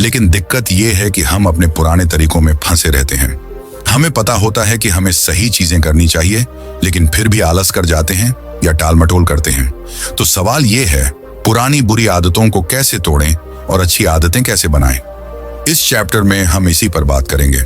लेकिन दिक्कत यह है कि हम अपने पुराने तरीकों में फंसे रहते हैं। हमें पता होता है कि हमें सही चीजें करनी चाहिए, लेकिन फिर भी आलस कर जाते हैं या टालमटोल करते हैं। तो सवाल यह है, पुरानी बुरी आदतों को कैसे तोड़ें और अच्छी आदतें कैसे बनाएं? इस चैप्टर में हम इसी पर बात करेंगे।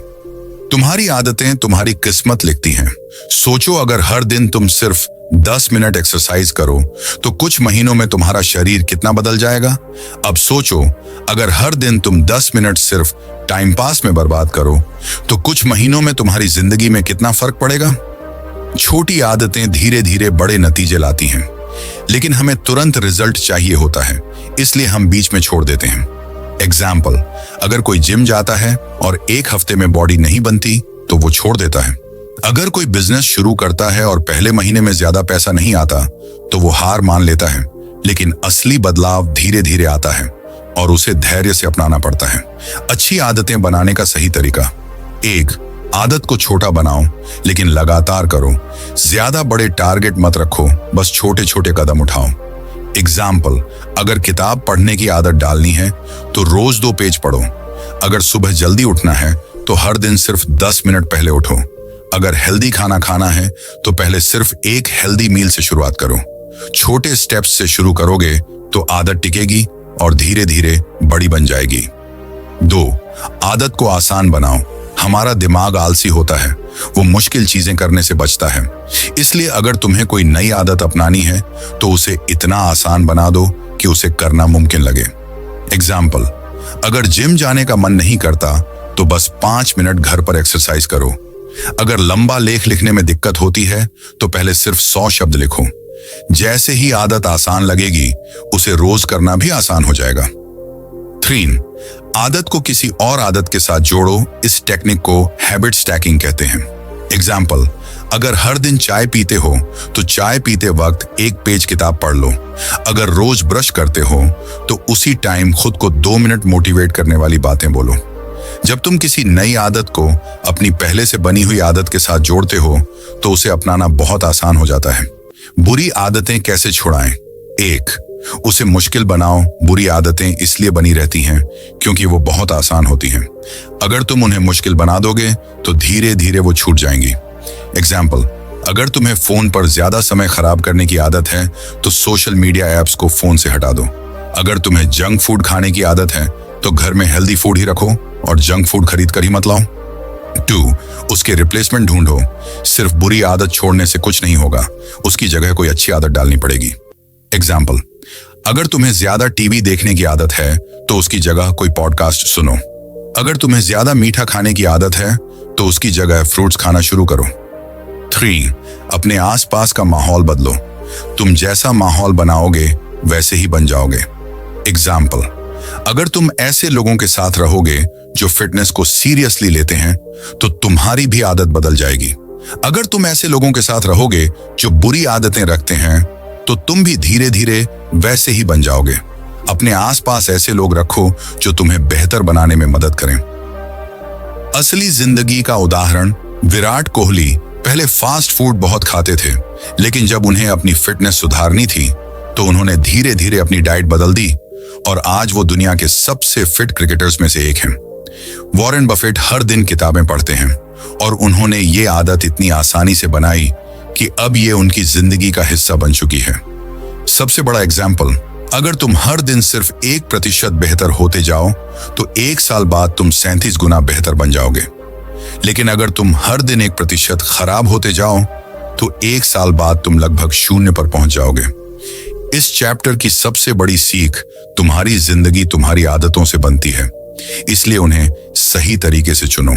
तुम्हारी आदतें तुम्हारी किस्मत लिखती हैं। सोचो, अगर हर दिन तुम सिर्फ 10 मिनट एक्सरसाइज करो तो कुछ महीनों में तुम्हारा शरीर कितना बदल जाएगा। अब सोचो, अगर हर दिन तुम 10 मिनट सिर्फ टाइम पास में बर्बाद करो तो कुछ महीनों में तुम्हारी जिंदगी में कितना फर्क पड़ेगा। छोटी आदतें धीरे धीरे बड़े नतीजे लाती हैं, लेकिन हमें तुरंत रिजल्ट चाहिए होता है, इसलिए हम बीच में छोड़ देते हैं। एग्जाम्पल, अगर कोई जिम जाता है और 1 हफ्ते में बॉडी नहीं बनती तो वो छोड़ देता है। अगर कोई बिजनेस शुरू करता है और पहले महीने में ज्यादा पैसा नहीं आता तो वो हार मान लेता है। लेकिन असली बदलाव धीरे धीरे आता है और उसे धैर्य से अपनाना पड़ता है। अच्छी आदतें बनाने का सही तरीका: 1. आदत को छोटा बनाओ लेकिन लगातार करो। ज्यादा बड़े टारगेट मत रखो, बस छोटे छोटे कदम उठाओ। एग्जाम्पल, अगर किताब पढ़ने की आदत डालनी है तो रोज 2 पेज पढ़ो। अगर सुबह जल्दी उठना है तो हर दिन सिर्फ 10 मिनट पहले उठो। अगर हेल्दी खाना खाना है तो पहले सिर्फ एक हेल्दी मील से शुरुआत करो। छोटे स्टेप्स से शुरू करोगे तो आदत टिकेगी और धीरे धीरे बड़ी बन जाएगी। 2. आदत को आसान बनाओ। हमारा दिमाग आलसी होता है, वो मुश्किल चीजें करने से बचता है। इसलिए अगर तुम्हें कोई नई आदत अपनानी है तो उसे इतना आसान बना दो कि उसे करना मुमकिन लगे। एग्जाम्पल, अगर जिम जाने का मन नहीं करता तो बस 5 मिनट घर पर एक्सरसाइज करो। अगर लंबा लेख लिखने में दिक्कत होती है तो पहले सिर्फ 100 शब्द लिखो। जैसे ही आदत आसान लगेगी, उसे रोज करना भी आसान हो जाएगा। 3. आदत को किसी और आदत के साथ जोड़ो। इस टेक्निक को हैबिट स्टैकिंग कहते हैं। एग्जाम्पल, अगर हर दिन चाय पीते हो तो चाय पीते वक्त 1 पेज किताब पढ़ लो। अगर रोज ब्रश करते हो तो उसी टाइम खुद को 2 मिनट मोटिवेट करने वाली बातें बोलो। जब तुम किसी नई आदत को अपनी पहले से बनी हुई आदत के साथ जोड़ते हो तो उसे अपनाना बहुत आसान हो जाता है। बुरी आदतें कैसे छुड़ाएं? 1. उसे मुश्किल बनाओ। बुरी आदतें इसलिए बनी रहती हैं क्योंकि वो बहुत आसान होती हैं। अगर तुम उन्हें मुश्किल बना दोगे तो धीरे धीरे वो छूट जाएंगी। एग्जाम्पल, अगर तुम्हें फोन पर ज्यादा समय खराब करने की आदत है तो सोशल मीडिया ऐप्स को फोन से हटा दो। अगर तुम्हें जंक फूड खाने की आदत है तो घर में हेल्दी फूड ही रखो और जंक फूड खरीद कर ही मत लाओ। 2. उसके रिप्लेसमेंट ढूंढो। सिर्फ बुरी आदत छोड़ने से कुछ नहीं होगा, उसकी जगह कोई अच्छी आदत डालनी पड़ेगी। एग्जाम्पल, अगर तुम्हें ज्यादा टीवी देखने की आदत है तो उसकी जगह कोई पॉडकास्ट सुनो। अगर तुम्हें ज्यादा मीठा खाने की आदत है तो उसकी जगह फ्रूट्स खाना शुरू करो। 3. अपने आसपास का माहौल बदलो। तुम जैसा माहौल बनाओगे वैसे ही बन जाओगे। एग्जाम्पल, अगर तुम ऐसे लोगों के साथ रहोगे जो फिटनेस को सीरियसली लेते हैं तो तुम्हारी भी आदत बदल जाएगी। अगर तुम ऐसे लोगों के साथ रहोगे जो बुरी आदतें रखते हैं तो तुम भी धीरे धीरे वैसे ही बन जाओगे। अपने आसपास ऐसे लोग रखो जो तुम्हें बेहतर बनाने में मदद करें। असली जिंदगी का उदाहरण: विराट कोहली पहले फास्ट फूड बहुत खाते थे, लेकिन जब उन्हें अपनी फिटनेस सुधारनी थी तो उन्होंने धीरे धीरे अपनी डाइट बदल दी और आज वो दुनिया के सबसे फिट क्रिकेटर्स में से एक हैं। वॉरेन बफेट हर दिन किताबें पढ़ते हैं और उन्होंने ये आदत इतनी आसानी से बनाई कि अब ये उनकी जिंदगी का हिस्सा बन चुकी है। सबसे बड़ा एग्जाम्पल, अगर तुम हर दिन सिर्फ 1% बेहतर होते जाओ तो 1 साल बाद तुम 37 गुना बेहतर बन जाओगे। लेकिन अगर तुम हर दिन 1% खराब होते जाओ तो 1 साल बाद तुम लगभग 0 पर पहुंच जाओगे। इस चैप्टर की सबसे बड़ी सीख: तुम्हारी जिंदगी तुम्हारी आदतों से बनती है, इसलिए उन्हें सही तरीके से चुनो।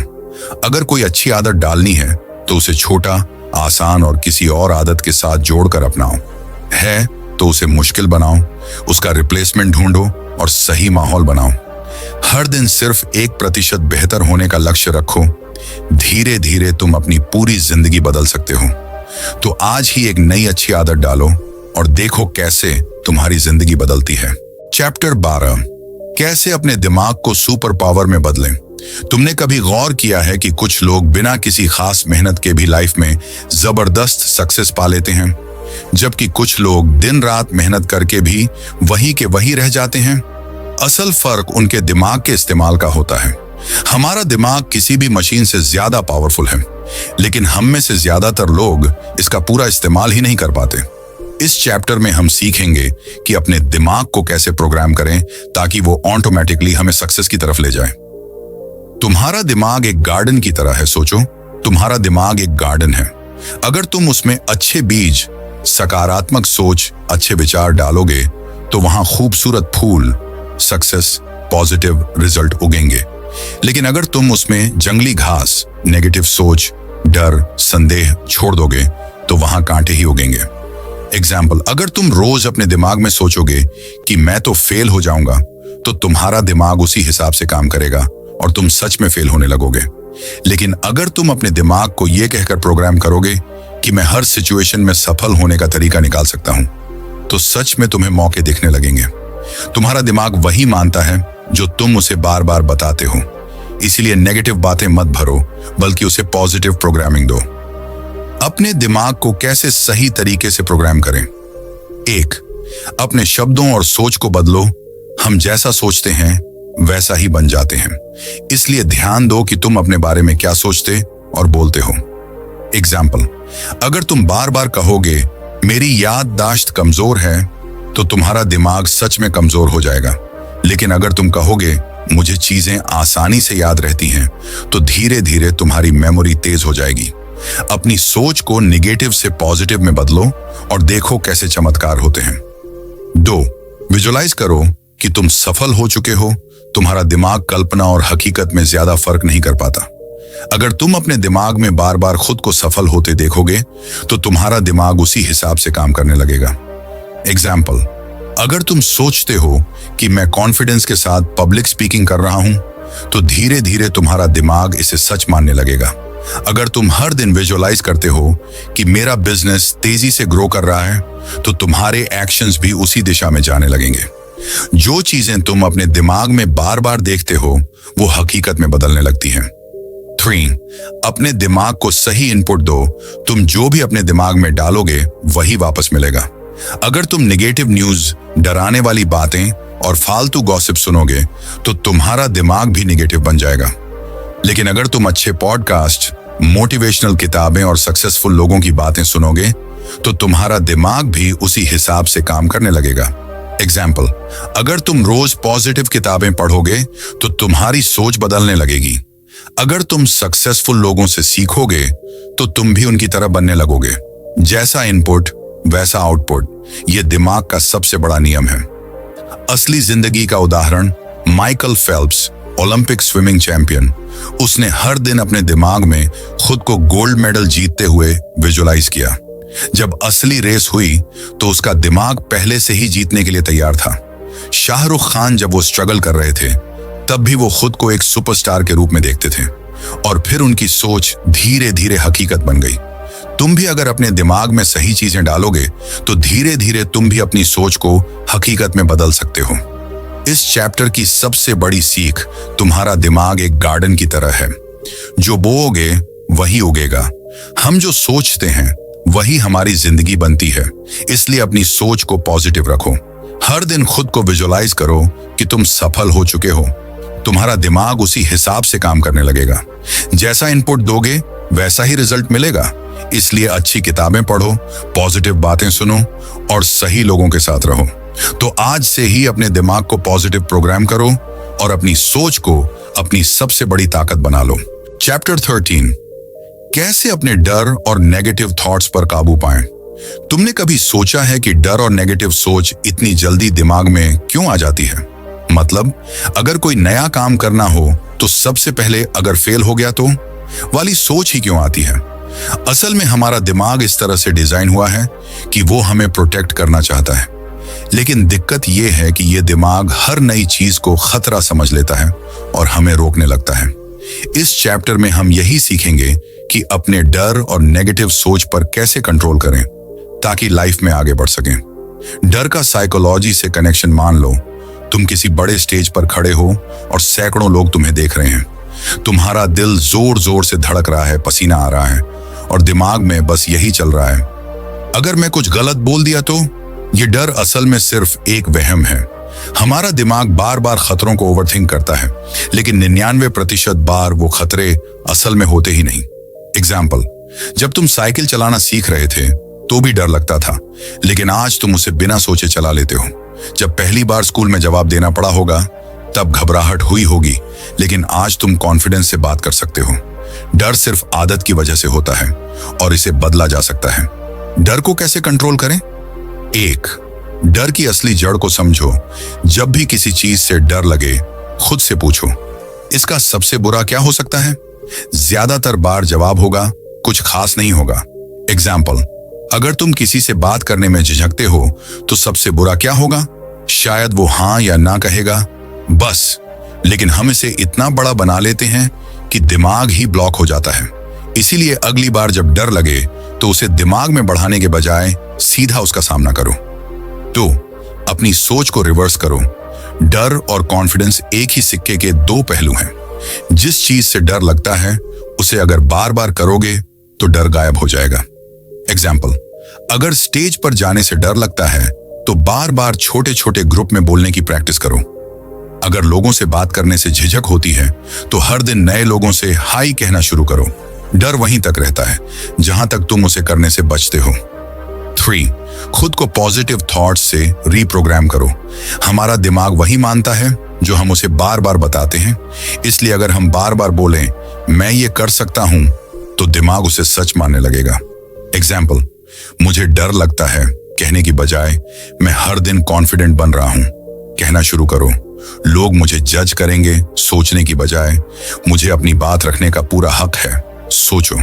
अगर कोई अच्छी आदत डालनी है तो उसे छोटा, आसान और किसी और आदत के साथ जोड़कर अपनाओ। है तो उसे मुश्किल बनाओ, उसका रिप्लेसमेंट ढूंढो और सही माहौल बनाओ। हर दिन सिर्फ 1% बेहतर होने का लक्ष्य रखो। धीरे धीरे तुम अपनी पूरी जिंदगी बदल सकते हो। तो आज ही एक नई अच्छी आदत डालो और देखो कैसे तुम्हारी जिंदगी बदलती है। चैप्टर 12: कैसे अपने दिमाग को सुपर पावर में बदलें। तुमने कभी गौर किया है कि कुछ लोग बिना किसी खास मेहनत के भी लाइफ में जबरदस्त सक्सेस पा लेते हैं, जबकि कुछ लोग दिन रात मेहनत करके भी वहीं के वहीं रह जाते हैं। असल फर्क उनके दिमाग के इस्तेमाल का होता है। हमारा दिमाग किसी भी मशीन से ज्यादा पावरफुल है, लेकिन हम में से ज्यादातर लोग इसका पूरा इस्तेमाल ही नहीं कर पाते। इस चैप्टर में हम सीखेंगे कि अपने दिमाग को कैसे प्रोग्राम करें ताकि वो ऑटोमेटिकली हमें सक्सेस की तरफ ले जाए। तुम्हारा दिमाग एक गार्डन की तरह है। सोचो, तुम्हारा दिमाग एक गार्डन है। अगर तुम उसमें अच्छे बीज, सकारात्मक सोच, अच्छे विचार डालोगे तो वहां खूबसूरत फूल, सक्सेस, पॉजिटिव रिजल्ट उगेंगे। लेकिन अगर तुम उसमें जंगली घास, नेगेटिव सोच, डर, संदेह छोड़ दोगे तो वहां कांटे ही उगेंगे। एग्जाम्पल, अगर तुम रोज अपने दिमाग में सोचोगे कि मैं तो फेल हो जाऊंगा, तो तुम्हारा दिमाग उसी हिसाब से काम करेगा और तुम सच में फेल होने लगोगे। लेकिन अगर तुम अपने दिमाग को यह कहकर प्रोग्राम करोगे कि मैं हर सिचुएशन में सफल होने का तरीका निकाल सकता हूं, तो सच में तुम्हें मौके दिखने लगेंगे। तुम्हारा दिमाग वही मानता है जो तुम उसे बार बार बताते हो। इसीलिए नेगेटिव बातें मत भरो, बल्कि उसे पॉजिटिव प्रोग्रामिंग दो। अपने दिमाग को कैसे सही तरीके से प्रोग्राम करें? 1. अपने शब्दों और सोच को बदलो। हम जैसा सोचते हैं वैसा ही बन जाते हैं। इसलिए ध्यान दो कि तुम अपने बारे में क्या सोचते और बोलते हो। एग्जाम्पल, अगर तुम बार बार कहोगे मेरी याददाश्त कमजोर है, तो तुम्हारा दिमाग सच में कमजोर हो जाएगा। लेकिन अगर तुम कहोगे मुझे चीजें आसानी से याद रहती हैं, तो धीरे धीरे तुम्हारी मेमोरी तेज हो जाएगी। अपनी सोच को निगेटिव से पॉजिटिव में बदलो और देखो कैसे चमत्कार होते हैं। 2. विजुअलाइज करो कि तुम सफल हो चुके हो। तुम्हारा दिमाग कल्पना और हकीकत में ज्यादा फर्क नहीं कर पाता। अगर तुम अपने दिमाग में बार बार खुद को सफल होते देखोगे, तो तुम्हारा दिमाग उसी हिसाब से काम करने लगेगा। एग्जाम्पल, अगर तुम सोचते हो कि मैं कॉन्फिडेंस के साथ पब्लिक स्पीकिंग कर रहा हूं, तो धीरे धीरे तुम्हारा दिमाग इसे सच मानने लगेगा। अगर तुम हर दिन विजुअलाइज करते हो कि मेरा बिजनेस तेजी से ग्रो कर रहा है, तो तुम्हारे एक्शंस भी उसी दिशा में जाने लगेंगे। जो चीजें तुम अपने दिमाग में बार बार देखते हो, वो हकीकत में बदलने लगती हैं। 3. अपने दिमाग को सही इनपुट दो। तुम जो भी अपने दिमाग में डालोगे वही वापस मिलेगा। अगर तुम नेगेटिव न्यूज, डराने वाली बातें और फालतू गॉसिप सुनोगे, तो तुम्हारा दिमाग भी नेगेटिव बन जाएगा। लेकिन अगर तुम अच्छे पॉडकास्ट, मोटिवेशनल किताबें और सक्सेसफुल लोगों की बातें सुनोगे, तो तुम्हारा दिमाग भी उसी हिसाब से काम करने लगेगा। एग्जाम्पल, अगर तुम रोज पॉजिटिव किताबें पढ़ोगे, तो तुम्हारी सोच बदलने लगेगी। अगर तुम सक्सेसफुल लोगों से सीखोगे, तो तुम भी उनकी तरह बनने लगोगे। जैसा इनपुट वैसा आउटपुट, यह दिमाग का सबसे बड़ा नियम है। असली जिंदगी का उदाहरण Michael Phelps, Olympic swimming champion. उसने हर दिन अपने दिमाग में खुद को गोल्ड मेडल जीतते हुए विजुअलाइज किया। जब असली रेस हुई, तो उसका दिमाग पहले से ही जीतने के लिए तैयार था। शाहरुख खान जब वो स्ट्रगल कर रहे थे, तब भी वो खुद को एक सुपरस्टार के रूप में देखते थे, और फिर उनकी सोच धीरे धीरे हकीकत बन गई। तुम भी अगर अपने दिमाग में सही चीजें डालोगे, तो धीरे धीरे तुम भी अपनी सोच को हकीकत में बदल सकते हो। इस चैप्टर की सबसे बड़ी सीख, तुम्हारा दिमाग एक गार्डन की तरह है। जो बोओगे वही उगेगा। हम जो सोचते हैं वही हमारी जिंदगी बनती है। इसलिए अपनी सोच को पॉजिटिव रखो। हर दिन खुद को विजुअलाइज करो कि तुम सफल हो चुके हो। तुम्हारा दिमाग उसी हिसाब से काम करने लगेगा। जैसा इनपुट दोगे वैसा ही रिजल्ट मिलेगा। इसलिए अच्छी किताबें पढ़ो, पॉजिटिव बातें सुनो और सही लोगों के साथ रहो। तो आज से ही अपने दिमाग को पॉजिटिव प्रोग्राम करो और अपनी सोच को अपनी सबसे बड़ी ताकत बना लो। चैप्टर 13, कैसे अपने डर और नेगेटिव थॉट्स पर काबू पाएं। तुमने कभी सोचा है कि डर और नेगेटिव सोच इतनी जल्दी दिमाग में क्यों आ जाती है? मतलब, अगर कोई नया काम करना हो तो सबसे पहले अगर फेल हो गया तो वाली सोच ही क्यों आती है? असल में हमारा दिमाग इस तरह से डिजाइन हुआ है कि वो हमें प्रोटेक्ट करना चाहता है। लेकिन दिक्कत यह है कि यह दिमाग हर नई चीज को खतरा समझ लेता है और हमें रोकने लगता है। इस चैप्टर में हम यही सीखेंगे कि अपने डर और नेगेटिव सोच पर कैसे कंट्रोल करें ताकि लाइफ में आगे बढ़ सकें। डर का साइकोलॉजी से कनेक्शन मान लो तुम किसी बड़े स्टेज पर खड़े हो और सैकड़ों लोग तुम्हें देख रहे हैं। तुम्हारा दिल जोर जोर से धड़क रहा है, पसीना आ रहा है और दिमाग में बस यही चल रहा है, अगर मैं कुछ गलत बोल दिया तो। ये डर असल में सिर्फ एक वहम है। हमारा दिमाग बार बार खतरों को ओवरथिंक करता है, लेकिन 99% बार वो खतरे असल में होते ही नहीं। एग्जाम्पल, जब तुम साइकिल चलाना सीख रहे थे तो भी डर लगता था, लेकिन आज तुम उसे बिना सोचे चला लेते हो। जब पहली बार स्कूल में जवाब देना पड़ा होगा तब घबराहट हुई होगी, लेकिन आज तुम कॉन्फिडेंस से बात कर सकते हो। डर सिर्फ आदत की वजह से होता है और इसे बदला जा सकता है। डर को कैसे कंट्रोल करें? 1. डर की असली जड़ को समझो। जब भी किसी चीज से डर लगे, खुद से पूछो, इसका सबसे बुरा क्या हो सकता है? ज्यादातर बार जवाब होगा, कुछ खास नहीं होगा। एग्जाम्पल, अगर तुम किसी से बात करने में झिझकते हो तो सबसे बुरा क्या होगा? शायद वो हाँ या ना कहेगा, बस। लेकिन हम इसे इतना बड़ा बना लेते हैं कि दिमाग ही ब्लॉक हो जाता है। इसीलिए अगली बार जब डर लगे तो उसे दिमाग में बढ़ाने के बजाय सीधा उसका सामना करो। तो अपनी सोच को रिवर्स करो। डर और कॉन्फिडेंस एक ही सिक्के के दो पहलू हैं। जिस चीज से डर लगता है उसे अगर बार बार करोगे तो डर गायब हो जाएगा। एग्जाम्पल, अगर स्टेज पर जाने से डर लगता है तो बार बार छोटे छोटे ग्रुप में बोलने की प्रैक्टिस करो। अगर लोगों से बात करने से झिझक होती है तो हर दिन नए लोगों से हाय कहना शुरू करो। डर वहीं तक रहता है जहां तक तुम उसे करने से बचते हो। 3. खुद को पॉजिटिव थॉट्स से रीप्रोग्राम करो। हमारा दिमाग वही मानता है जो हम उसे बार बार बताते हैं। इसलिए अगर हम बार बार बोलें मैं ये कर सकता हूं तो दिमाग उसे सच मानने लगेगा। एग्जाम्पल, मुझे डर लगता है कहने की बजाय मैं हर दिन कॉन्फिडेंट बन रहा हूं कहना शुरू करो। लोग मुझे जज करेंगे सोचने की बजाय मुझे अपनी बात रखने का पूरा हक है सोचो।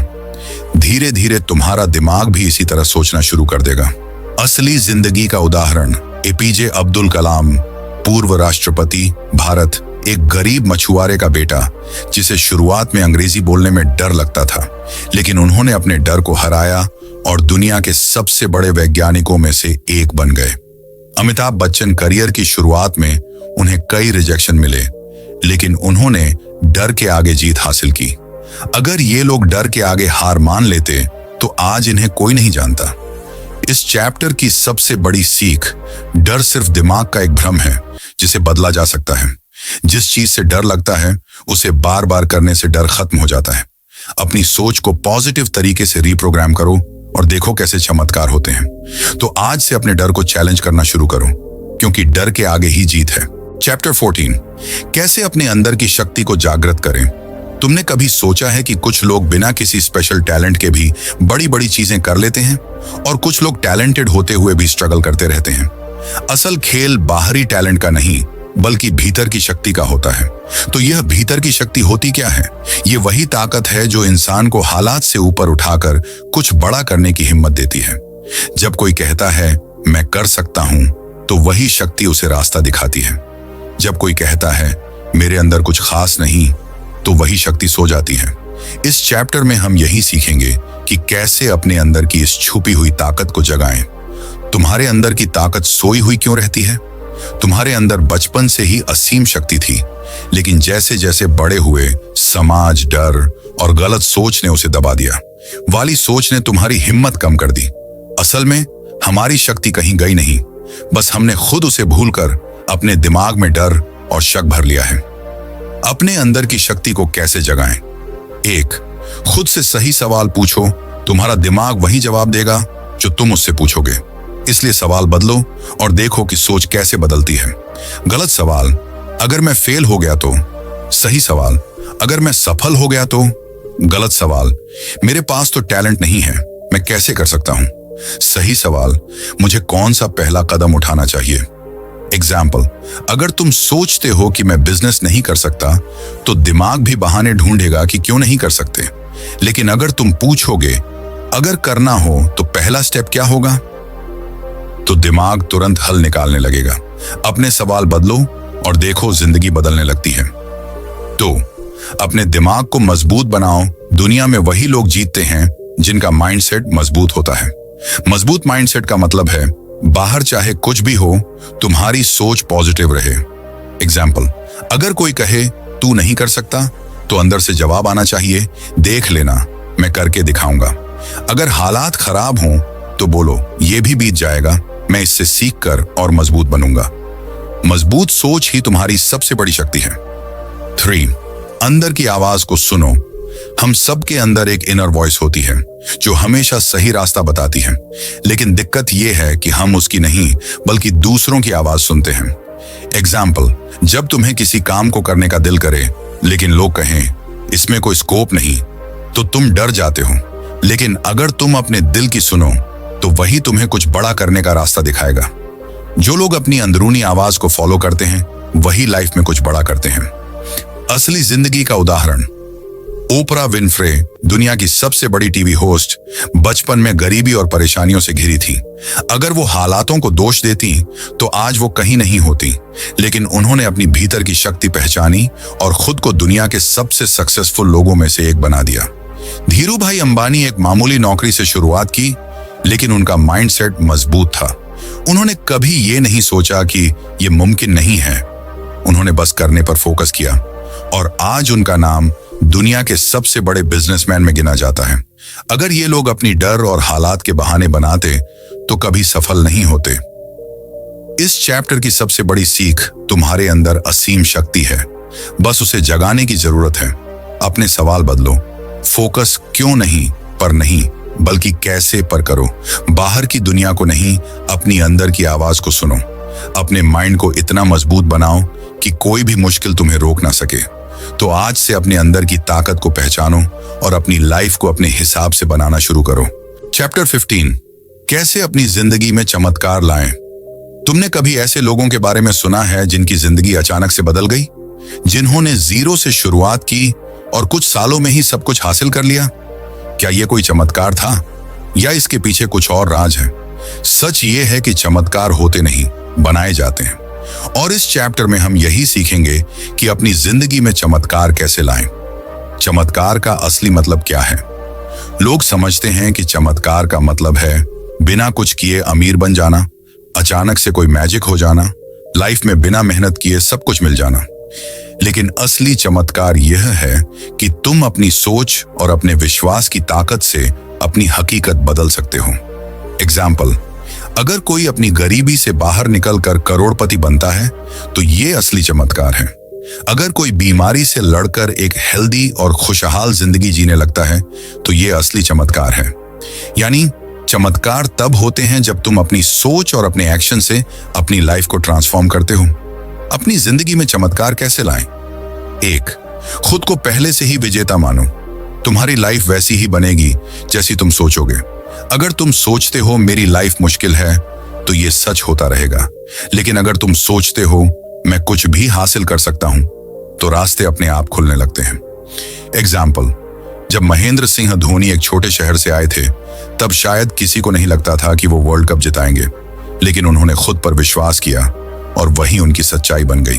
धीरे धीरे तुम्हारा दिमाग भी इसी तरह सोचना शुरू कर देगा। असली जिंदगी का उदाहरण एपीजे अब्दुल कलाम, पूर्व राष्ट्रपति, भारत, एक गरीब मछुआरे का बेटा जिसे शुरुआत में अंग्रेजी बोलने में डर लगता था, लेकिन उन्होंने अपने डर को हराया और दुनिया के सबसे बड़े वैज्ञानिकों में से एक बन गए। अमिताभ बच्चन करियर की शुरुआत में उन्हें कई रिजेक्शन मिले, लेकिन उन्होंने डर के आगे जीत हासिल की। अगर ये लोग डर के आगे हार मान लेते तो आज इन्हें कोई नहीं जानता। इस चैप्टर की सबसे बड़ी सीख, डर सिर्फ दिमाग का एक भ्रम है जिसे बदला जा सकता है। जिस चीज से डर लगता है उसे बार बार करने से डर खत्म हो जाता है। अपनी सोच को पॉजिटिव तरीके से रीप्रोग्राम करो और देखो कैसे चमत्कार होते हैं। तो आज से अपने डर को चैलेंज करना शुरू करो, क्योंकि डर के आगे ही जीत है। चैप्टर 14, कैसे अपने अंदर की शक्ति को जागृत करें। तुमने कभी सोचा है कि कुछ लोग बिना किसी स्पेशल टैलेंट के भी बड़ी बड़ी चीजें कर लेते हैं और कुछ लोग टैलेंटेड होते हुए भी स्ट्रगल करते रहते हैं। असल खेल बाहरी टैलेंट का नहीं बल्कि भीतर की शक्ति का होता है। तो यह भीतर की शक्ति होती क्या है? ये वही ताकत है जो इंसान को हालात से ऊपर उठाकर कुछ बड़ा करने की हिम्मत देती है। जब कोई कहता है मैं कर सकता हूं तो वही शक्ति उसे रास्ता दिखाती है। जब कोई कहता है मेरे अंदर कुछ खास नहीं तो वही शक्ति सो जाती है। इस चैप्टर में हम यही सीखेंगे कि कैसे अपने अंदर की इस छुपी हुई ताकत को जगाएं। तुम्हारे अंदर की ताकत सोई हुई क्यों रहती है? तुम्हारे अंदर बचपन से ही असीम शक्ति थी, लेकिन जैसे जैसे बड़े हुए समाज, डर और गलत सोच ने उसे दबा दिया। वाली सोच ने तुम्हारी हिम्मत कम कर दी। असल में हमारी शक्ति कहीं गई नहीं, बस हमने खुद उसे भूलकर अपने दिमाग में डर और शक भर लिया है। अपने अंदर की शक्ति को कैसे जगाएं? 1. खुद से सही सवाल पूछो। तुम्हारा दिमाग वही जवाब देगा जो तुम उससे पूछोगे। इसलिए सवाल बदलो और देखो कि सोच कैसे बदलती है। गलत सवाल, अगर मैं फेल हो गया तो? सही सवाल, अगर मैं सफल हो गया तो? गलत सवाल, मेरे पास तो टैलेंट नहीं है, मैं कैसे कर सकता हूं? सही सवाल, मुझे कौन सा पहला कदम उठाना चाहिए? एग्जाम्पल, अगर तुम सोचते हो कि मैं बिजनेस नहीं कर सकता तो दिमाग भी बहाने ढूंढेगा कि क्यों नहीं कर सकते। लेकिन अगर तुम पूछोगे अगर करना हो तो पहला स्टेप क्या होगा, तो दिमाग तुरंत हल निकालने लगेगा। अपने सवाल बदलो और देखो जिंदगी बदलने लगती है। तो अपने दिमाग को मजबूत बनाओ। दुनिया में वही लोग जीतते हैं जिनका माइंडसेट मजबूत होता है। मजबूत माइंडसेट का मतलब है बाहर चाहे कुछ भी हो तुम्हारी सोच पॉजिटिव रहे। एग्जाम्पल, अगर कोई कहे तू नहीं कर सकता, तो अंदर से जवाब आना चाहिए, देख लेना, मैं करके दिखाऊंगा। अगर हालात खराब हों तो बोलो ये भी बीत जाएगा, मैं इससे सीख कर और मजबूत बनूंगा। मजबूत सोच ही तुम्हारी सबसे बड़ी शक्ति है। 3. अंदर की आवाज को सुनो। हम सबके अंदर एक इनर वॉइस होती है जो हमेशा सही रास्ता बताती है, लेकिन दिक्कत यह है कि हम उसकी नहीं बल्कि दूसरों की आवाज सुनते हैं। एग्जाम्पल, जब तुम्हें किसी काम को करने का दिल करे लेकिन लोग कहें इसमें कोई स्कोप नहीं, तो तुम डर जाते हो। लेकिन अगर तुम अपने दिल की सुनो तो वही तुम्हें कुछ बड़ा करने का रास्ता दिखाएगा। जो लोग अपनी अंदरूनी आवाज को फॉलो करते हैं वही लाइफ में कुछ बड़ा करते हैं। असली जिंदगी का उदाहरण, ओपरा विनफ्रे, दुनिया की सबसे बड़ी टीवी होस्ट, बचपन में गरीबी और परेशानियों से घिरी थी। अगर वो हालातों को दोष देती तो आज वो कहीं नहीं होती, लेकिन उन्होंने अपनी भीतर की शक्ति पहचानी और खुद को दुनिया के सबसे सक्सेसफुल लोगों में से एक बना दिया। धीरू भाई अंबानी एक मामूली नौकरी से शुरुआत की, लेकिन उनका माइंडसेट मजबूत था। उन्होंने कभी ये नहीं सोचा कि ये मुमकिन नहीं है, उन्होंने बस करने पर फोकस किया और आज उनका नाम दुनिया के सबसे बड़े बिजनेसमैन में गिना जाता है। अगर ये लोग अपनी डर और हालात के बहाने बनाते तो कभी सफल नहीं होते। इस चैप्टर की सबसे बड़ी सीख, तुम्हारे अंदर असीम शक्ति है, बस उसे जगाने की जरूरत है। अपने सवाल बदलो, फोकस क्यों नहीं पर नहीं बल्कि कैसे पर करो। बाहर की दुनिया को नहीं, अपनी अंदर की आवाज को सुनो। अपने माइंड को इतना मजबूत बनाओ कि कोई भी मुश्किल तुम्हें रोक ना सके। तो आज से अपने अंदर की ताकत को पहचानो और अपनी लाइफ को अपने हिसाब से बनाना शुरू करो। चैप्टर 15, कैसे अपनी जिंदगी में चमत्कार लाएं। तुमने कभी ऐसे लोगों के बारे में सुना है जिनकी जिंदगी अचानक से बदल गई, जिन्होंने जीरो से शुरुआत की और कुछ सालों में ही सब कुछ हासिल कर लिया? क्या यह कोई चमत्कार था या इसके पीछे कुछ और राज है? सच ये है कि चमत्कार होते नहीं, बनाए जाते हैं। और इस चैप्टर में हम यही सीखेंगे कि अपनी जिंदगी में चमत्कार कैसे लाएं। चमत्कार का असली मतलब क्या है? लोग समझते हैं कि चमत्कार का मतलब है बिना कुछ किए अमीर बन जाना, अचानक से कोई मैजिक हो जाना, लाइफ में बिना मेहनत किए सब कुछ मिल जाना। लेकिन असली चमत्कार यह है कि तुम अपनी सोच और अपने विश्वास की ताकत से अपनी हकीकत बदल सकते हो। एग्जाम्पल, अगर कोई अपनी गरीबी से बाहर निकलकर करोड़पति बनता है तो ये असली चमत्कार है। अगर कोई बीमारी से लड़कर एक हेल्दी और खुशहाल जिंदगी जीने लगता है तो ये असली चमत्कार है। यानी चमत्कार तब होते हैं जब तुम अपनी सोच और अपने एक्शन से अपनी लाइफ को ट्रांसफॉर्म करते हो। अपनी जिंदगी में चमत्कार कैसे लाएं? 1. खुद को पहले से ही विजेता मानो। तुम्हारी लाइफ वैसी ही बनेगी जैसी तुम सोचोगे। अगर तुम सोचते हो मेरी लाइफ मुश्किल है तो ये सच होता रहेगा, लेकिन अगर तुम सोचते हो मैं कुछ भी हासिल कर सकता हूं तो रास्ते अपने आप खुलने लगते हैं। एग्जाम्पल, जब महेंद्र सिंह धोनी एक छोटे शहर से आए थे तब शायद किसी को नहीं लगता था कि वो वर्ल्ड कप जिताएंगे, लेकिन उन्होंने खुद पर विश्वास किया और वही उनकी सच्चाई बन गई।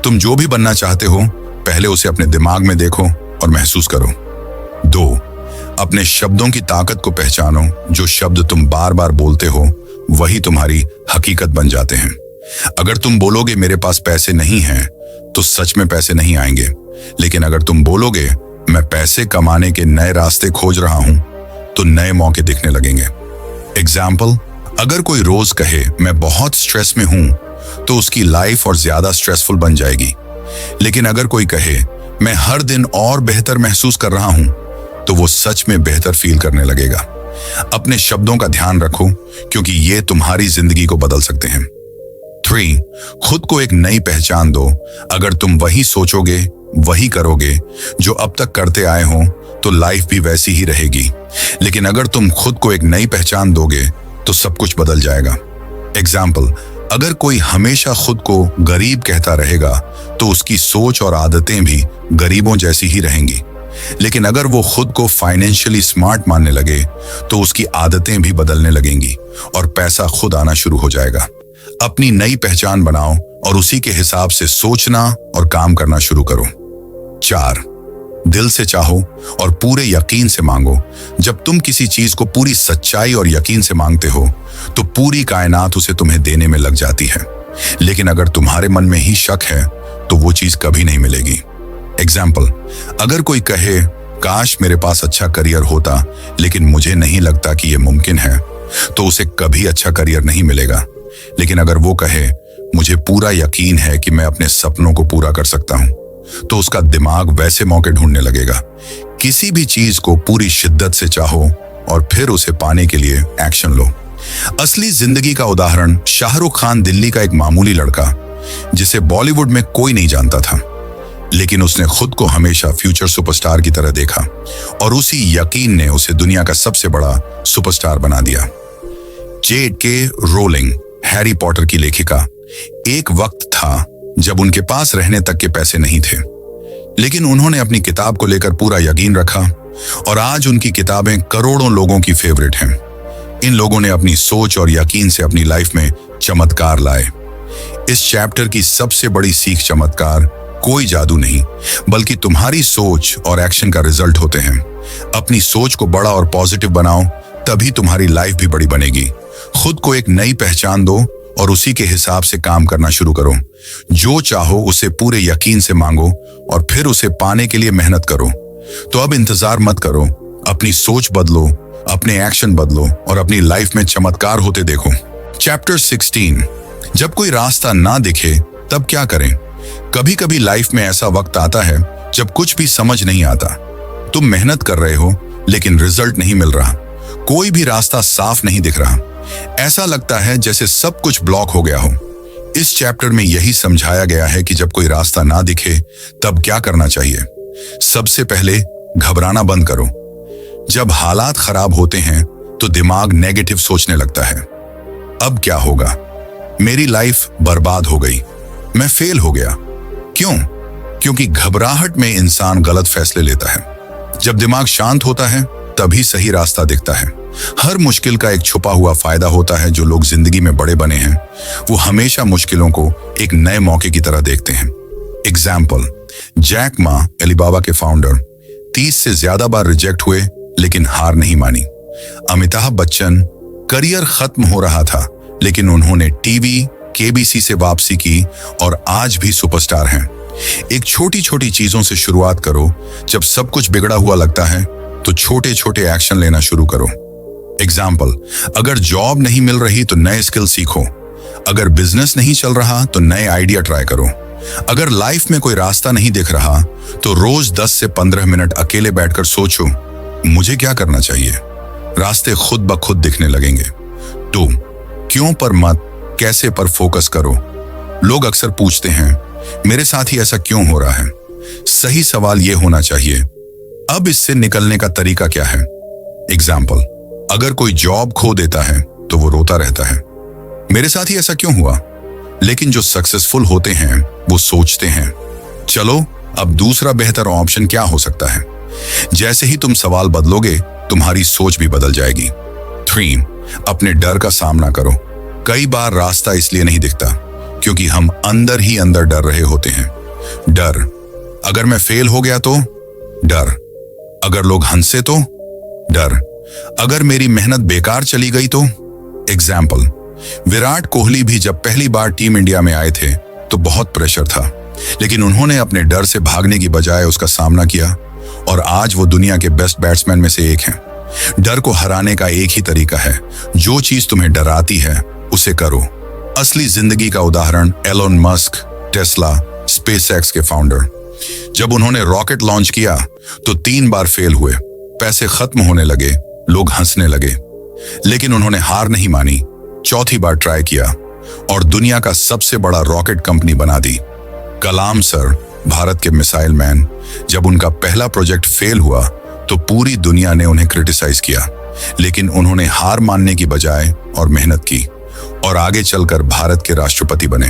तुम जो भी बनना चाहते हो पहले उसे अपने दिमाग में देखो और महसूस करो। 2. अपने शब्दों की ताकत को पहचानो। जो शब्द तुम बार बार बोलते हो वही तुम्हारी हकीकत बन जाते हैं। अगर तुम बोलोगे मेरे पास पैसे नहीं हैं तो सच में पैसे नहीं आएंगे, लेकिन अगर तुम बोलोगे मैं पैसे कमाने के नए रास्ते खोज रहा हूं तो नए मौके दिखने लगेंगे। एग्जाम्पल, अगर कोई रोज कहे मैं बहुत स्ट्रेस में हूं तो उसकी लाइफ और ज्यादा स्ट्रेसफुल बन जाएगी, लेकिन अगर कोई कहे मैं हर दिन और बेहतर महसूस कर रहा हूं तो वो सच में बेहतर फील करने लगेगा। अपने शब्दों का ध्यान रखो क्योंकि ये तुम्हारी जिंदगी को बदल सकते हैं। 3. खुद को एक नई पहचान दो। अगर तुम वही सोचोगे वही करोगे जो अब तक करते आए हो तो लाइफ भी वैसी ही रहेगी, लेकिन अगर तुम खुद को एक नई पहचान दोगे तो सब कुछ बदल जाएगा। एग्जाम्पल, अगर कोई हमेशा खुद को गरीब कहता रहेगा तो उसकी सोच और आदतें भी गरीबों जैसी ही रहेंगी, लेकिन अगर वो खुद को फाइनेंशियली स्मार्ट मानने लगे तो उसकी आदतें भी बदलने लगेंगी और पैसा खुद आना शुरू हो जाएगा। अपनी नई पहचान बनाओ और उसी के हिसाब से सोचना और काम करना शुरू करो। 4. दिल से चाहो और पूरे यकीन से मांगो। जब तुम किसी चीज को पूरी सच्चाई और यकीन से मांगते हो तो पूरी कायनात उसे तुम्हें देने में लग जाती है। लेकिन अगर तुम्हारे मन में ही शक है तो वो चीज कभी नहीं मिलेगी। एग्जाम्पल, अगर कोई कहे काश मेरे पास अच्छा करियर होता लेकिन मुझे नहीं लगता कि यह मुमकिन है, तो उसे कभी अच्छा करियर नहीं मिलेगा। लेकिन अगर वो कहे मुझे पूरा यकीन है कि मैं अपने सपनों को पूरा कर सकता हूं, तो उसका दिमाग वैसे मौके ढूंढने लगेगा। किसी भी चीज को पूरी शिद्दत से चाहो और फिर उसे पाने के लिए एक्शन लो। असली जिंदगी का उदाहरण शाहरुख खान, दिल्ली का एक मामूली लड़का जिसे बॉलीवुड में कोई नहीं जानता था, लेकिन उसने खुद को हमेशा फ्यूचर सुपरस्टार की तरह देखा और उसी यकीन ने उसे दुनिया का सबसे बड़ा सुपरस्टार बना दिया। J.K. रोलिंग, हैरी पॉटर की लेखिका, एक वक्त था जब उनके पास रहने तक के पैसे नहीं थे, लेकिन उन्होंने अपनी किताब को लेकर पूरा यकीन रखा और आज उनकी किताबें करोड़ों लोगों की फेवरेट हैं। इन लोगों ने अपनी सोच और यकीन से अपनी लाइफ में चमत्कार लाए। इस चैप्टर की सबसे बड़ी सीख चमत्कार कोई जादू नहीं, बल्कि तुम्हारी सोच और एक्शन का रिजल्ट होते हैं। अपनी सोच को बड़ा और पॉजिटिव बनाओ, तभी तुम्हारी लाइफ भी बड़ी बनेगी। खुद को एक नई पहचान दो और उसी के हिसाब से काम करना शुरू करो। जो चाहो उसे पूरे यकीन से मांगो और फिर उसे पाने के लिए मेहनत करो। तो अब इंतजार मत करो, अपनी सोच बदलो, अपने एक्शन बदलो और अपनी लाइफ में चमत्कार होते देखो। चैप्टर 16, जब कोई रास्ता ना दिखे तब क्या करें। कभी कभी लाइफ में ऐसा वक्त आता है जब कुछ भी समझ नहीं आता। तुम मेहनत कर रहे हो लेकिन रिजल्ट नहीं मिल रहा, कोई भी रास्ता साफ नहीं दिख रहा। ऐसा लगता है जैसे सब कुछ ब्लॉक हो गया हो। इस चैप्टर में यही समझाया गया है कि जब कोई रास्ता ना दिखे तब क्या करना चाहिए। सबसे पहले घबराना बंद करो। जब हालात खराब होते हैं तो दिमाग नेगेटिव सोचने लगता है। अब क्या होगा, मेरी लाइफ बर्बाद हो गई, मैं फेल हो गया। क्यों? क्योंकि घबराहट में इंसान गलत फैसले लेता है। जब दिमाग शांत होता है तभी सही रास्ता दिखता है। हर मुश्किल का एक छुपा हुआ फायदा होता है। जो लोग जिंदगी में बड़े बने हैं वो हमेशा मुश्किलों को एक नए मौके की तरह देखते हैं। एग्जाम्पल, जैक मा, अलीबाबा के फाउंडर, 30 से ज्यादा बार रिजेक्ट हुए लेकिन हार नहीं मानी। अमिताभ बच्चन, करियर खत्म हो रहा था लेकिन उन्होंने टीवी, केबीसी से वापसी की और आज भी सुपरस्टार हैं। एक छोटी छोटी चीजों से शुरुआत करो। जब सब कुछ बिगड़ा हुआ लगता है तो छोटे छोटे एक्शन लेना शुरू करो। एग्जाम्पल, अगर जॉब नहीं मिल रही तो नए स्किल सीखो। अगर बिजनेस नहीं चल रहा तो नए आइडिया ट्राई करो। अगर लाइफ में कोई रास्ता नहीं दिख रहा तो रोज 10 से 15 मिनट अकेले बैठकर सोचो, मुझे क्या करना चाहिए। रास्ते खुद ब खुद दिखने लगेंगे। तो क्यों पर मत, कैसे पर फोकस करो। लोग अक्सर पूछते हैं, मेरे साथ ही ऐसा क्यों हो रहा है। सही सवाल यह होना चाहिए, अब इससे निकलने का तरीका क्या है। एग्जाम्पल, अगर कोई जॉब खो देता है तो वो रोता रहता है, मेरे साथ ही ऐसा क्यों हुआ। लेकिन जो सक्सेसफुल होते हैं वो सोचते हैं, चलो अब दूसरा बेहतर ऑप्शन क्या हो सकता है। जैसे ही तुम सवाल बदलोगे तुम्हारी सोच भी बदल जाएगी। 3, अपने डर का सामना करो। कई बार रास्ता इसलिए नहीं दिखता क्योंकि हम अंदर ही अंदर डर रहे होते हैं। डर, अगर मैं फेल हो गया तो। डर, अगर लोग हंसे तो। डर, अगर मेरी मेहनत बेकार चली गई तो। एग्जाम्पल, विराट कोहली भी जब पहली बार टीम इंडिया में आए थे तो बहुत प्रेशर था, लेकिन उन्होंने अपने डर से भागने की बजाय उसका सामना किया और आज वो दुनिया के बेस्ट बैट्समैन में से एक हैं। डर को हराने का एक ही तरीका है, जो चीज तुम्हें डराती है उसे करो। असली जिंदगी का उदाहरण एलोन मस्क, टेस्ला, स्पेसएक्स के फाउंडर। जब उन्होंने रॉकेट लॉन्च किया तो 3 बार फेल हुए, पैसे खत्म होने लगे, लोग हंसने लगे, लेकिन उन्होंने हार नहीं मानी। चौथी बार ट्राई किया और दुनिया का सबसे बड़ा रॉकेट कंपनी बना दी। कलाम सर, भारत के मिसाइल मैन, जब उनका पहला प्रोजेक्ट फेल हुआ तो पूरी दुनिया ने उन्हें क्रिटिसाइज किया, लेकिन उन्होंने हार मानने की बजाय और मेहनत की और आगे चलकर भारत के राष्ट्रपति बने।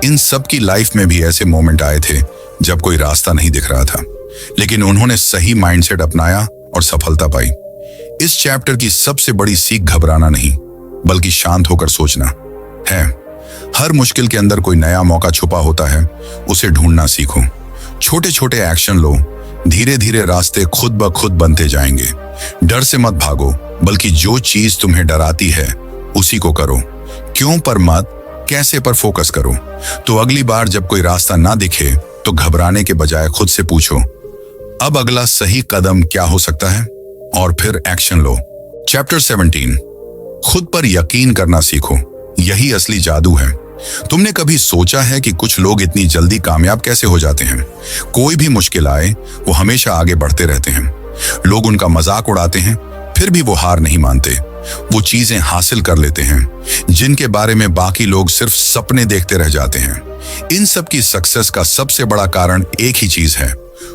इन सब की लाइफ में भी ऐसे मोमेंट आए थे जब कोई रास्ता नहीं दिख रहा था, लेकिन उन्होंने सही माइंडसेट अपनाया और सफलता पाई। इस चैप्टर की सबसे बड़ी सीख घबराना नहीं बल्कि शांत होकर सोचना है। हर मुश्किल के अंदर कोई नया मौका छुपा होता है, उसे ढूंढना सीखो। छोटे छोटे एक्शन लो, धीरे धीरे रास्ते खुद ब खुद बनते जाएंगे। डर से मत भागो, बल्कि जो चीज तुम्हें डराती है उसी को करो। क्यों पर मत, कैसे पर फोकस करो। तो अगली बार जब कोई रास्ता ना दिखे तो घबराने के बजाय खुद से पूछो, अब अगला सही कदम क्या हो सकता है, और फिर एक्शन लो। चैप्टर 17, खुद पर यकीन करना सीखो। यही असली जादू है। तुमने कभी सोचा है कि कुछ लोग इतनी जल्दी कामयाब कैसे हो जाते हैं? कोई भी मुश्किल आए वो हमेशा आगे बढ़ते रहते हैं। लोग उनका मजाक उड़ाते हैं, फिर भी वो हार नहीं मानते। वो चीजें हासिल कर लेते हैं जिनके बारे में बाकी लोग सिर्फ सपने देखते रह जाते हैं। इन सब की सक्सेस का सबसे बड़ा कारण एक ही चीज है,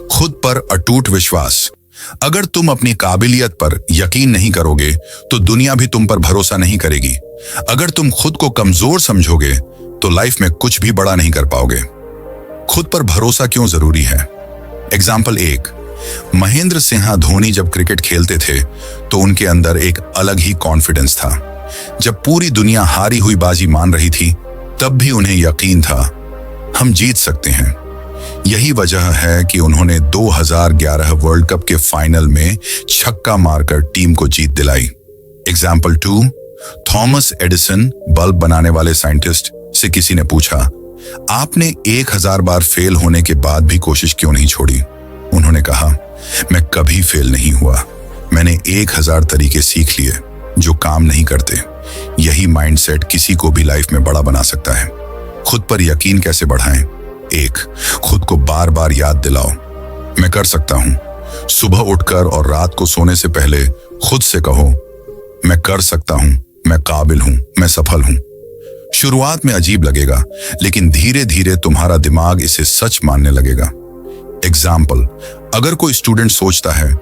खुद पर अटूट विश्वास। अगर तुम अपनी काबिलियत पर यकीन नहीं करोगे तो दुनिया भी तुम पर भरोसा नहीं करेगी। अगर तुम खुद को कमजोर समझोगे तो लाइफ में कुछ भी बड़ा नहीं कर पाओगे। खुद पर भरोसा क्यों जरूरी है? एग्जाम्पल 1, महेंद्र सिंह धोनी जब क्रिकेट खेलते थे तो उनके अंदर एक अलग ही कॉन्फिडेंस था। जब पूरी दुनिया हारी हुई बाजी मान रही थी तब भी उन्हें यकीन था हम जीत सकते हैं। यही वजह है कि उन्होंने 2011 वर्ल्ड कप के फाइनल में छक्का मारकर टीम को जीत दिलाई। एग्जाम्पल 2, थॉमस एडिसन बल्ब बनाने वाले साइंटिस्ट से किसी ने पूछा, आपने 1000 बार फेल होने के बाद भी कोशिश क्यों नहीं छोड़ी? उन्होंने कहा, मैं कभी फेल नहीं हुआ, मैंने 1000 तरीके सीख लिए जो काम नहीं करते। यही माइंडसेट किसी को भी लाइफ में बड़ा बना सकता है। खुद पर यकीन कैसे बढ़ाएं? 1, खुद को बार बार याद दिलाओ, मैं कर सकता हूं। सुबह उठकर और रात को सोने से पहले खुद से कहो, मैं कर सकता हूं, मैं काबिल हूं, मैं सफल हूं। शुरुआत में अजीब लगेगा, लेकिन धीरे धीरे तुम्हारा दिमाग इसे सच मानने लगेगा। एग्जाम्पल, अगर कोई स्टूडेंट सोचता है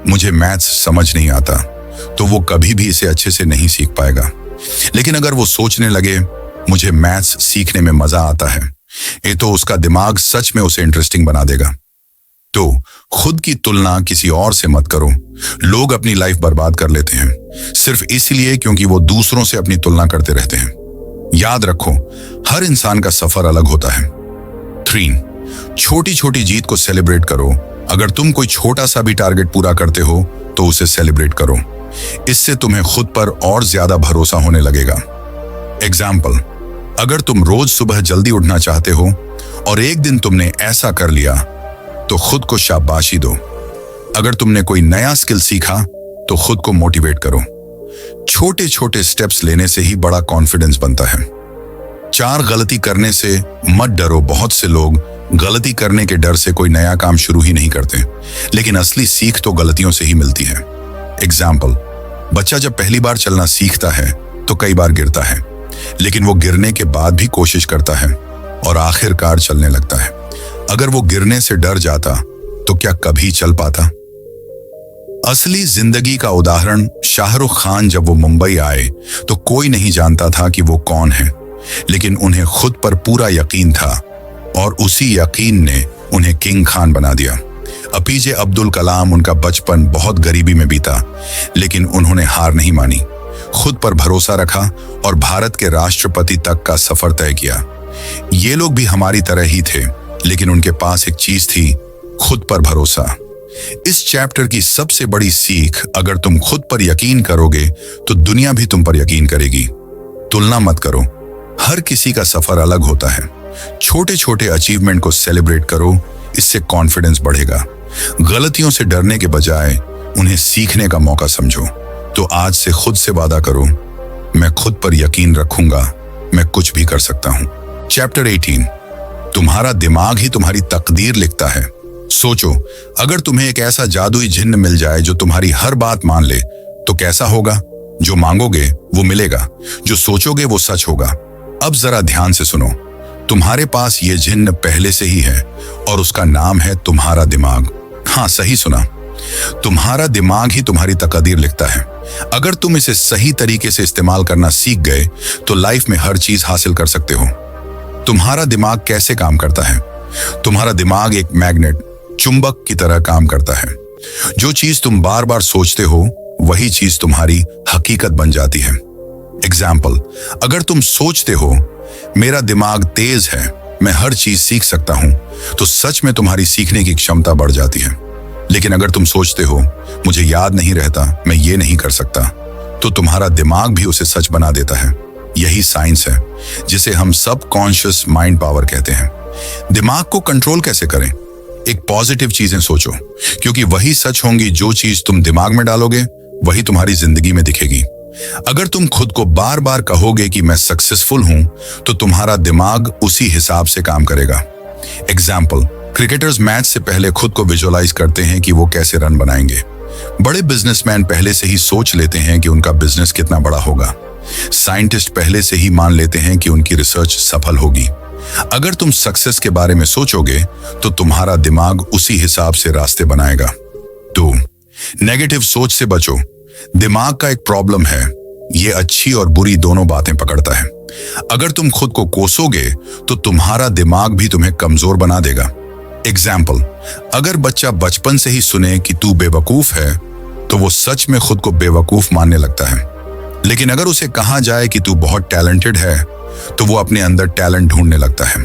मुझे मैथ्स समझ नहीं आता, तो वो कभी भी इसे अच्छे से नहीं सीख पाएगा। लेकिन अगर वो सोचने लगे मुझे मैथ्स सीखने में मजा आता है, ये तो उसका दिमाग सच में उसे इंटरेस्टिंग बना देगा। तो खुद की तुलना किसी और से मत करो। लोग अपनी लाइफ बर्बाद कर लेते हैं सिर्फ इसलिए क्योंकि वो दूसरों से अपनी तुलना करते रहते हैं। याद रखो, हर इंसान का सफर अलग होता है। 3, छोटी छोटी जीत को सेलिब्रेट करो। अगर तुम कोई छोटा सा भी टारगेट पूरा करते हो तो उसे सेलिब्रेट करो। इससे तुम्हें खुद पर और ज्यादा भरोसा होने लगेगा। एग्जाम्पल, अगर तुम रोज सुबह जल्दी उठना चाहते हो और एक दिन तुमने ऐसा कर लिया तो खुद को शाबाशी दो। अगर तुमने कोई नया स्किल सीखा तो खुद को मोटिवेट करो। छोटे छोटे स्टेप्स लेने से ही बड़ा कॉन्फिडेंस बनता है। 4, गलती करने से मत डरो। बहुत से लोग गलती करने के डर से कोई नया काम शुरू ही नहीं करते, लेकिन असली सीख तो गलतियों से ही मिलती है। एग्जाम्पल, बच्चा जब पहली बार चलना सीखता है तो कई बार गिरता है, लेकिन वो गिरने के बाद भी कोशिश करता है और आखिरकार चलने लगता है। अगर वो गिरने से डर जाता तो क्या कभी चल पाता? असली जिंदगी का उदाहरण, शाहरुख खान जब वो मुंबई आए तो कोई नहीं जानता था कि वो कौन है, लेकिन उन्हें खुद पर पूरा यकीन था और उसी यकीन ने उन्हें किंग खान बना दिया। एपीजे अब्दुल कलाम, उनका बचपन बहुत गरीबी में बीता, लेकिन उन्होंने हार नहीं मानी, खुद पर भरोसा रखा और भारत के राष्ट्रपति तक का सफर तय किया। ये लोग भी हमारी तरह ही थे, लेकिन उनके पास एक चीज थी, खुद पर भरोसा। इस चैप्टर की सबसे बड़ी सीख, अगर तुम खुद पर यकीन करोगे तो दुनिया भी तुम पर यकीन करेगी। तुलना मत करो, हर किसी का सफर अलग होता है। छोटे छोटे अचीवमेंट को सेलिब्रेट करो, इससे कॉन्फिडेंस बढ़ेगा। गलतियों से डरने के बजाय उन्हें सीखने का मौका समझो। तो आज से खुद से वादा करो, मैं खुद पर यकीन रखूंगा, मैं कुछ भी कर सकता हूं। चैप्टर 18, तुम्हारा दिमाग ही तुम्हारी तकदीर लिखता है। सोचो, अगर तुम्हें एक ऐसा जादुई जिन्न मिल जाए जो तुम्हारी हर बात मान ले तो कैसा होगा? जो मांगोगे वो मिलेगा, जो सोचोगे वो सच होगा। अब जरा ध्यान से सुनो, तुम्हारे पास ये जिन्न पहले से ही है और उसका नाम है तुम्हारा दिमाग। हाँ, सही सुना, तुम्हारा दिमाग ही तुम्हारी तकदीर लिखता है। अगर तुम इसे सही तरीके से इस्तेमाल करना सीख गए तो लाइफ में हर चीज हासिल कर सकते हो। तुम्हारा दिमाग कैसे काम करता है? तुम्हारा दिमाग एक मैग्नेट, चुंबक की तरह काम करता है। जो चीज तुम बार बार सोचते हो वही चीज तुम्हारी हकीकत बन जाती है। एग्जाम्पल, अगर तुम सोचते हो मेरा दिमाग तेज है, मैं हर चीज सीख सकता हूं, तो सच में तुम्हारी सीखने की क्षमता बढ़ जाती है। लेकिन अगर तुम सोचते हो मुझे याद नहीं रहता, मैं ये नहीं कर सकता, तो तुम्हारा दिमाग भी उसे सच बना देता है। यही साइंस है जिसे हम सबकॉन्शियस माइंड पावर कहते हैं। दिमाग को कंट्रोल कैसे करें? एक पॉजिटिव चीजें सोचो, क्योंकि वही सच होंगी। जो चीज तुम दिमाग में डालोगे वही तुम्हारी जिंदगी में दिखेगी। अगर तुम खुद को बार बार कहोगे कि मैं सक्सेसफुल हूं, तो तुम्हारा दिमाग उसी हिसाब से काम करेगा। एग्जाम्पल, क्रिकेटर्स मैच से पहले खुद को विजुअलाइज करते हैं कि वो कैसे रन बनाएंगे। बड़े बिजनेसमैन पहले से ही सोच लेते हैं कि उनका बिजनेस कितना बड़ा होगा। साइंटिस्ट पहले से ही मान लेते हैं कि उनकी रिसर्च सफल होगी। अगर तुम सक्सेस के बारे में सोचोगे तो तुम्हारा दिमाग उसी हिसाब से रास्ते बनाएगा। तो नेगेटिव सोच से बचो। दिमाग का एक प्रॉब्लम है, ये अच्छी और बुरी दोनों बातें पकड़ता है। अगर तुम खुद को कोसोगे तो तुम्हारा दिमाग भी तुम्हें कमजोर बना देगा। एग्जाम्पल, अगर बच्चा बचपन से ही सुने कि तू बेवकूफ है, तो वो सच में खुद को बेवकूफ मानने लगता है। लेकिन अगर उसे कहा जाए कि तू बहुत टैलेंटेड है, तो वो अपने अंदर टैलेंट ढूंढने लगता है।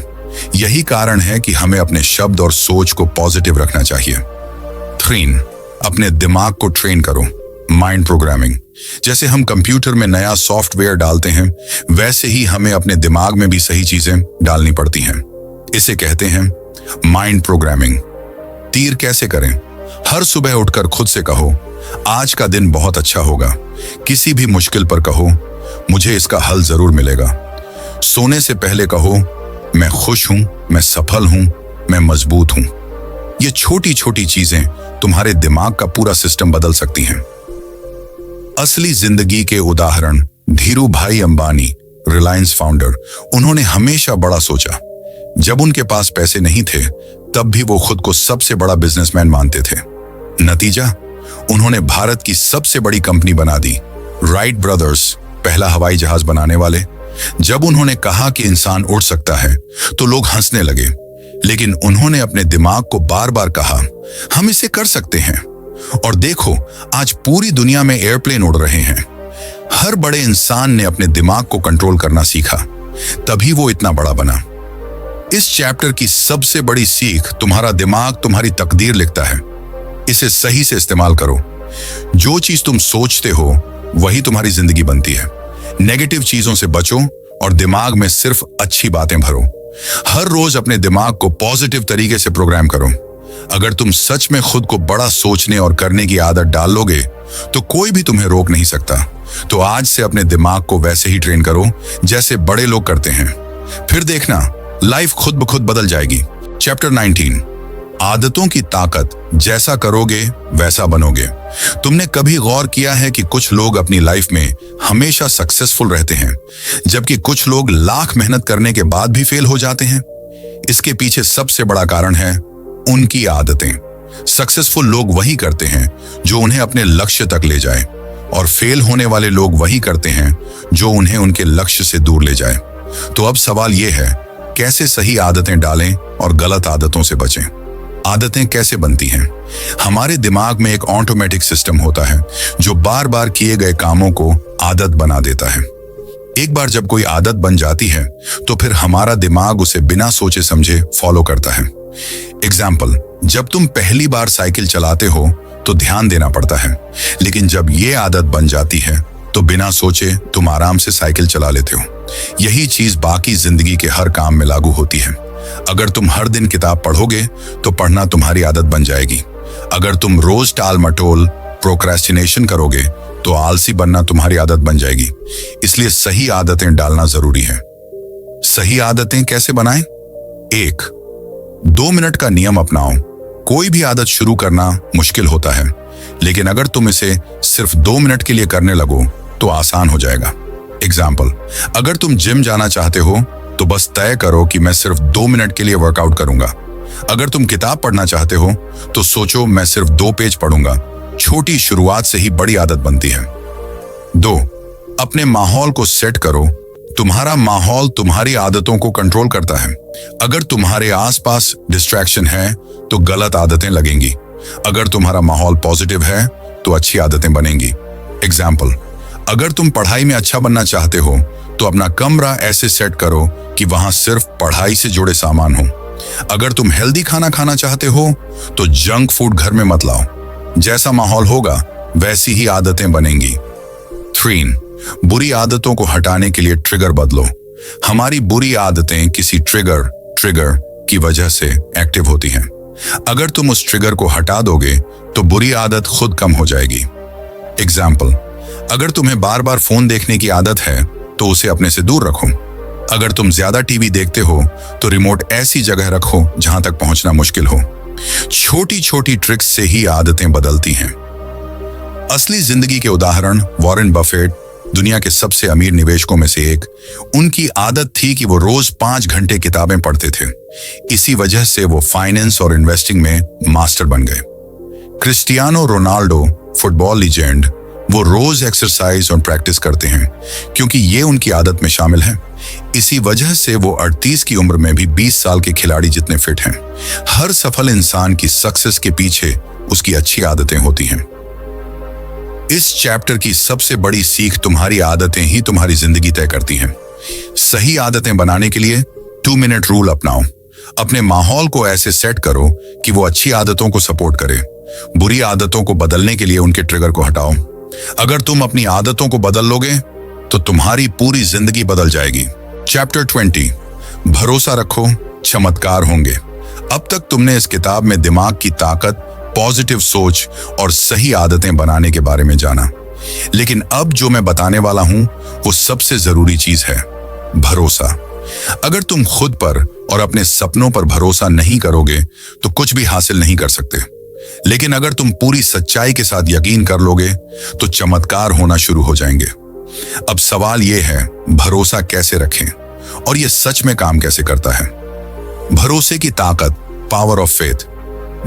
यही कारण है कि हमें अपने शब्द और सोच को पॉजिटिव रखना चाहिए। 3, अपने दिमाग को ट्रेन करो। Mind programming. जैसे हम कंप्यूटर में नया सॉफ्टवेयर डालते हैं, वैसे ही हमें अपने दिमाग में भी सही चीजें डालनी पड़ती हैं। इसे कहते हैं माइंड प्रोग्रामिंग। तीर कैसे करें? हर सुबह उठकर खुद से कहो, आज का दिन बहुत अच्छा होगा। किसी भी मुश्किल पर कहो, मुझे इसका हल जरूर मिलेगा। सोने से पहले कहो, मैं खुश हूं, मैं सफल हूं, मैं मजबूत हूं। ये छोटी छोटी चीजें तुम्हारे दिमाग का पूरा सिस्टम बदल सकती हैं। असली जिंदगी के उदाहरण धीरू भाई अंबानी, रिलायंस फाउंडर। उन्होंने हमेशा बड़ा सोचा। जब उनके पास पैसे नहीं थे, तब भी वो खुद को सबसे बड़ा बिजनेसमैन मानते थे। नतीजा, उन्होंने भारत की सबसे बड़ी कंपनी बना दी। राइट ब्रदर्स, पहला हवाई जहाज बनाने वाले। जब उन्होंने कहा कि इंसान उड़ सकता है, तो लोग हंसने लगे। लेकिन उन्होंने अपने दिमाग को बार बार कहा, हम इसे कर सकते हैं। और देखो, आज पूरी दुनिया में एयरप्लेन उड़ रहे हैं। हर बड़े इंसान ने अपने दिमाग को कंट्रोल करना सीखा, तभी वो इतना बड़ा बना। इस चैप्टर की सबसे बड़ी सीख, तुम्हारा दिमाग तुम्हारी तकदीर लिखता है। इसे सही से इस्तेमाल करो। जो चीज तुम सोचते हो वही तुम्हारी जिंदगी बनती है। नेगेटिव चीजों से बचो और दिमाग में सिर्फ अच्छी बातें भरो। हर रोज अपने दिमाग को पॉजिटिव तरीके से प्रोग्राम करो। अगर तुम सच में खुद को बड़ा सोचने और करने की आदत डाल लोगे, तो कोई भी तुम्हें रोक नहीं सकता। तो आज से अपने दिमाग को वैसे ही ट्रेन करो जैसे बड़े लोग करते हैं। फिर देखना, लाइफ खुद ब खुद बदल जाएगी। चैप्टर 19, आदतों की ताकत। जैसा करोगे वैसा बनोगे। तुमने कभी गौर किया है कि कुछ लोग अपनी लाइफ में हमेशा सक्सेसफुल रहते हैं, जबकि कुछ लोग लाख मेहनत करने के बाद भी फेल हो जाते हैं? इसके पीछे सबसे बड़ा कारण है उनकी आदतें। सक्सेसफुल लोग वही करते हैं जो उन्हें अपने लक्ष्य तक ले जाए, और फेल होने वाले लोग वही करते हैं जो उन्हें उनके लक्ष्य से दूर ले जाए। तो अब सवाल यह है, कैसे सही आदतें डालें और गलत आदतों से बचें? आदतें कैसे बनती हैं? हमारे दिमाग में एक ऑटोमेटिक सिस्टम होता है जो बार बार किए गए कामों को आदत बना देता है। एक बार जब कोई आदत बन जाती है, तो फिर हमारा दिमाग उसे बिना सोचे समझे फॉलो करता है। एग्जाम्पल, जब तुम पहली बार साइकिल चलाते हो तो ध्यान देना पड़ता है, लेकिन जब ये आदत बन जाती है तो बिना सोचे तुम आराम से साइकिल चला लेते हो। यही चीज बाकी जिंदगी के हर काम में लागू होती है। अगर तुम हर दिन किताब पढ़ोगे तो पढ़ना तुम्हारी आदत बन जाएगी। अगर तुम रोज टाल मटोल प्रोक्रेस्टिनेशन करोगे तो आलसी बनना तुम्हारी आदत बन जाएगी। इसलिए सही आदतें डालना जरूरी है। सही आदतें कैसे बनाएं? 1, 2 मिनट का नियम अपनाओ। कोई भी आदत शुरू करना मुश्किल होता है, लेकिन अगर तुम इसे सिर्फ 2 मिनट के लिए करने लगो तो आसान हो जाएगा। एग्जाम्पल, अगर तुम जिम जाना चाहते हो तो बस तय करो कि मैं सिर्फ 2 मिनट के लिए वर्कआउट करूंगा। अगर तुम किताब पढ़ना चाहते हो तो सोचो, मैं सिर्फ 2 पेज पढ़ूंगा। छोटी शुरुआत से ही बड़ी आदत बनती है। 2, अपने माहौल को सेट करो। तुम्हारा माहौल तुम्हारी आदतों को कंट्रोल करता है। अगर तुम्हारे आसपास डिस्ट्रैक्शन है तो गलत आदतें लगेंगी। अगर तुम्हारा माहौल पॉजिटिव है तो अच्छी आदतें बनेंगी। एग्जाम्पल, अगर तुम पढ़ाई में अच्छा बनना चाहते हो तो अपना कमरा ऐसे सेट करो कि वहां सिर्फ पढ़ाई से जुड़े सामान हो। अगर तुम हेल्दी खाना खाना चाहते हो तो जंक फूड घर में मत लाओ। जैसा माहौल होगा वैसी ही आदतें बनेंगी। 3. बुरी आदतों को हटाने के लिए ट्रिगर बदलो। हमारी बुरी आदतें किसी ट्रिगर की वजह से एक्टिव होती हैं। अगर तुम उस ट्रिगर को हटा दोगे तो बुरी आदत खुद कम हो जाएगी। एग्जाम्पल, अगर तुम्हें बार बार फोन देखने की आदत है तो उसे अपने से दूर रखो। अगर तुम ज्यादा टीवी देखते हो तो रिमोट ऐसी जगह रखो जहां तक पहुंचना मुश्किल हो। छोटी छोटी ट्रिक्स से ही आदतें बदलती हैं। असली जिंदगी के उदाहरण वॉरेन बफेट, दुनिया के सबसे अमीर निवेशकों में से एक। उनकी आदत थी कि वो रोज 5 घंटे किताबें पढ़ते थे। इसी वजह से वो फाइनेंस और इन्वेस्टिंग में मास्टर बन गए। क्रिस्टियानो रोनाल्डो, फुटबॉल लीजेंड, वो रोज एक्सरसाइज और प्रैक्टिस करते हैं क्योंकि ये उनकी आदत में शामिल है। इसी वजह से वो 38 की उम्र में भी 20 साल के खिलाड़ी जितने फिट हैं। हर सफल इंसान की सक्सेस के पीछे उसकी अच्छी आदतें होती हैं। इस चैप्टर की सबसे बड़ी सीख तुम्हारी आदतें ही तुम्हारी जिंदगी तय करती हैं। सही आदतें बनाने के लिए 2 मिनट रूल अपनाओ। अपने माहौल को ऐसे सेट करो कि वो अच्छी आदतों को सपोर्ट करे। बुरी आदतों को बदलने के लिए उनके ट्रिगर को हटाओ। अगर तुम अपनी आदतों को बदल लोगे तो तुम्हारी पूरी जिंदगी बदल जाएगी। चैप्टर 20, भरोसा रखो, चमत्कार होंगे। अब तक तुमने इस किताब में दिमाग की ताकत, पॉजिटिव सोच और सही आदतें बनाने के बारे में जाना, लेकिन अब जो मैं बताने वाला हूं वो सबसे जरूरी चीज है, भरोसा। अगर तुम खुद पर और अपने सपनों पर भरोसा नहीं करोगे तो कुछ भी हासिल नहीं कर सकते। लेकिन अगर तुम पूरी सच्चाई के साथ यकीन कर लोगे तो चमत्कार होना शुरू हो जाएंगे। अब सवाल यह है, भरोसा कैसे रखें और यह सच में काम कैसे करता है? भरोसे की ताकत, पावर ऑफ फेथ।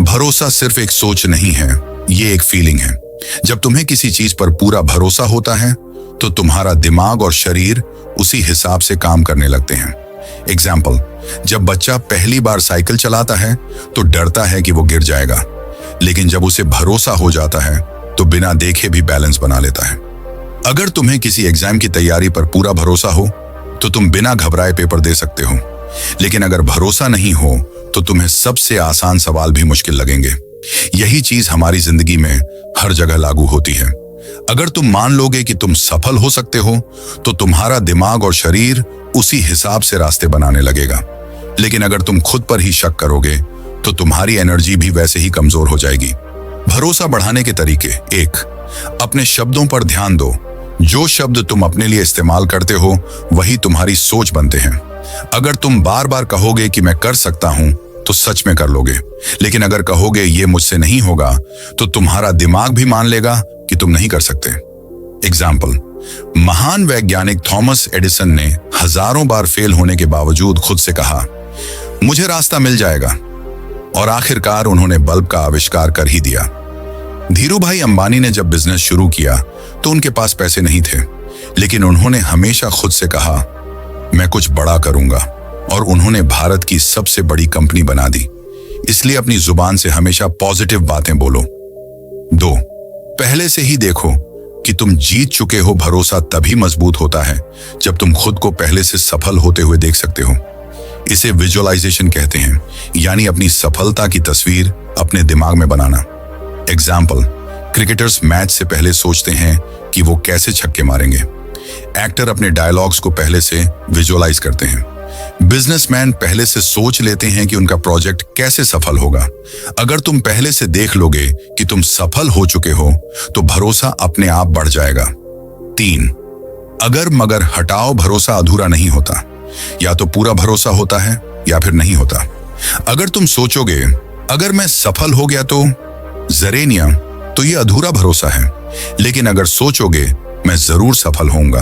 भरोसा सिर्फ एक सोच नहीं है, ये एक फीलिंग है। जब तुम्हें किसी चीज पर पूरा भरोसा होता है तो तुम्हारा दिमाग और शरीर उसी हिसाब से काम करने लगते हैं। एग्जाम्पल, जब बच्चा पहली बार साइकिल चलाता है तो डरता है कि वो गिर जाएगा, लेकिन जब उसे भरोसा हो जाता है तो बिना देखे भी बैलेंस बना लेता है। अगर तुम्हें किसी एग्जाम की तैयारी पर पूरा भरोसा हो तो तुम बिना घबराए पेपर दे सकते हो, लेकिन अगर भरोसा नहीं हो तो तुम्हें सबसे आसान सवाल भी मुश्किल लगेंगे। यही चीज हमारी जिंदगी में हर जगह लागू होती है। अगर तुम मान लोगे कि तुम सफल हो सकते हो तो तुम्हारा दिमाग और शरीर उसी हिसाब से रास्ते बनाने लगेगा। लेकिन अगर तुम खुद पर ही शक करोगे तो तुम्हारी एनर्जी भी वैसे ही कमजोर हो जाएगी। भरोसा बढ़ाने के तरीके: 1. अपने शब्दों पर ध्यान दो। जो शब्द तुम अपने लिए इस्तेमाल करते हो वही तुम्हारी सोच बनते हैं। अगर तुम बार बार कहोगे कि मैं कर सकता हूं तो सच में कर लोगे, लेकिन अगर कहोगे ये मुझसे नहीं होगा तो तुम्हारा दिमाग भी मान लेगा कि तुम नहीं कर सकते। एग्जाम्पल, महान वैज्ञानिक थॉमस एडिसन ने हजारों बार फेल होने के बावजूद खुद से कहा, मुझे रास्ता मिल जाएगा, और आखिरकार उन्होंने बल्ब का आविष्कार कर ही दिया। धीरूभाई अंबानी ने जब बिजनेस शुरू किया तो उनके पास पैसे नहीं थे, लेकिन उन्होंने हमेशा खुद से कहा, मैं कुछ बड़ा करूंगा, और उन्होंने भारत की सबसे बड़ी कंपनी बना दी। इसलिए अपनी जुबान से हमेशा पॉजिटिव बातें बोलो। 2. पहले से ही देखो कि तुम जीत चुके हो। भरोसा तभी मजबूत होता है जब तुम खुद को पहले से सफल होते हुए देख सकते हो। इसे विजुअलाइजेशन कहते हैं, यानी अपनी सफलता की तस्वीर अपने दिमाग में बनाना। एग्जाम्पल, क्रिकेटर्स मैच से पहले सोचते हैं कि वो कैसे छक्के मारेंगे। एक्टर अपने डायलॉग्स को पहले से विजुअलाइज करते हैं। बिजनेसमैन पहले से सोच लेते हैं कि उनका प्रोजेक्ट कैसे सफल होगा। अगर तुम पहले से देख लोगे कि तुम सफल हो चुके हो तो भरोसा अपने आप बढ़ जाएगा। 3. अगर मगर हटाओ, भरोसा अधूरा नहीं होता। या तो पूरा भरोसा होता है या फिर नहीं होता। अगर तुम सोचोगे अगर मैं सफल हो गया तो जरेनिया, तो ये अधूरा भरोसा है। लेकिन अगर सोचोगे मैं जरूर सफल होऊंगा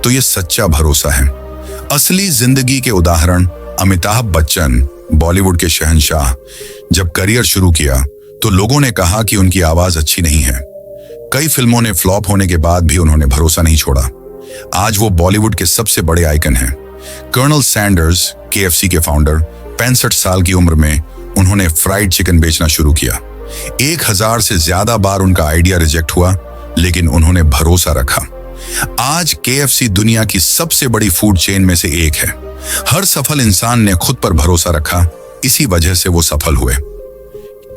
तो ये सच्चा भरोसा है। असली जिंदगी के उदाहरण: अमिताभ बच्चन, बॉलीवुड के शहंशाह, जब करियर शुरू किया तो लोगों ने कहा कि उनकी आवाज अच्छी नहीं है। कई फिल्मों ने फ्लॉप होने के बाद भी उन्होंने भरोसा नहीं छोड़ा। आज वो बॉलीवुड के सबसे बड़े आइकन हैं। कर्नल सैंडर्स, KFC के फाउंडर, 65 साल की उम्र में उन्होंने फ्राइड चिकन बेचना शुरू किया। 1000 से ज्यादा बार उनका आइडिया रिजेक्ट हुआ, लेकिन उन्होंने भरोसा रखा। आज KFC दुनिया की सबसे बड़ी फूड चेन में से एक है। हर सफल इंसान ने खुद पर भरोसा रखा, इसी वजह से वो सफल हुए।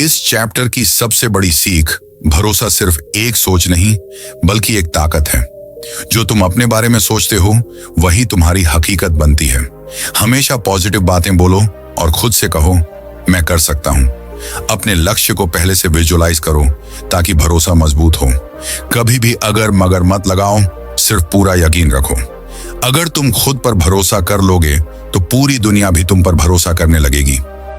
इस चैप्टर की सबसे बड़ी सीख, भरोसा सिर्फ एक सोच नहीं बल्कि एक ताकत है। जो तुम अपने बारे में सोचते हो वही तुम्हारी हकीकत बनती है। हमेशा पॉजिटिव बातें बोलो और खुद से कहो, मैं कर सकता हूं। अपने लक्ष्य को पहले से विजुअलाइज करो ताकि भरोसा मजबूत हो। कभी भी अगर मगर मत लगाओ, सिर्फ पूरा यकीन रखो। अगर तुम खुद पर भरोसा कर लोगे तो पूरी दुनिया भी तुम पर भरोसा करने लगेगी।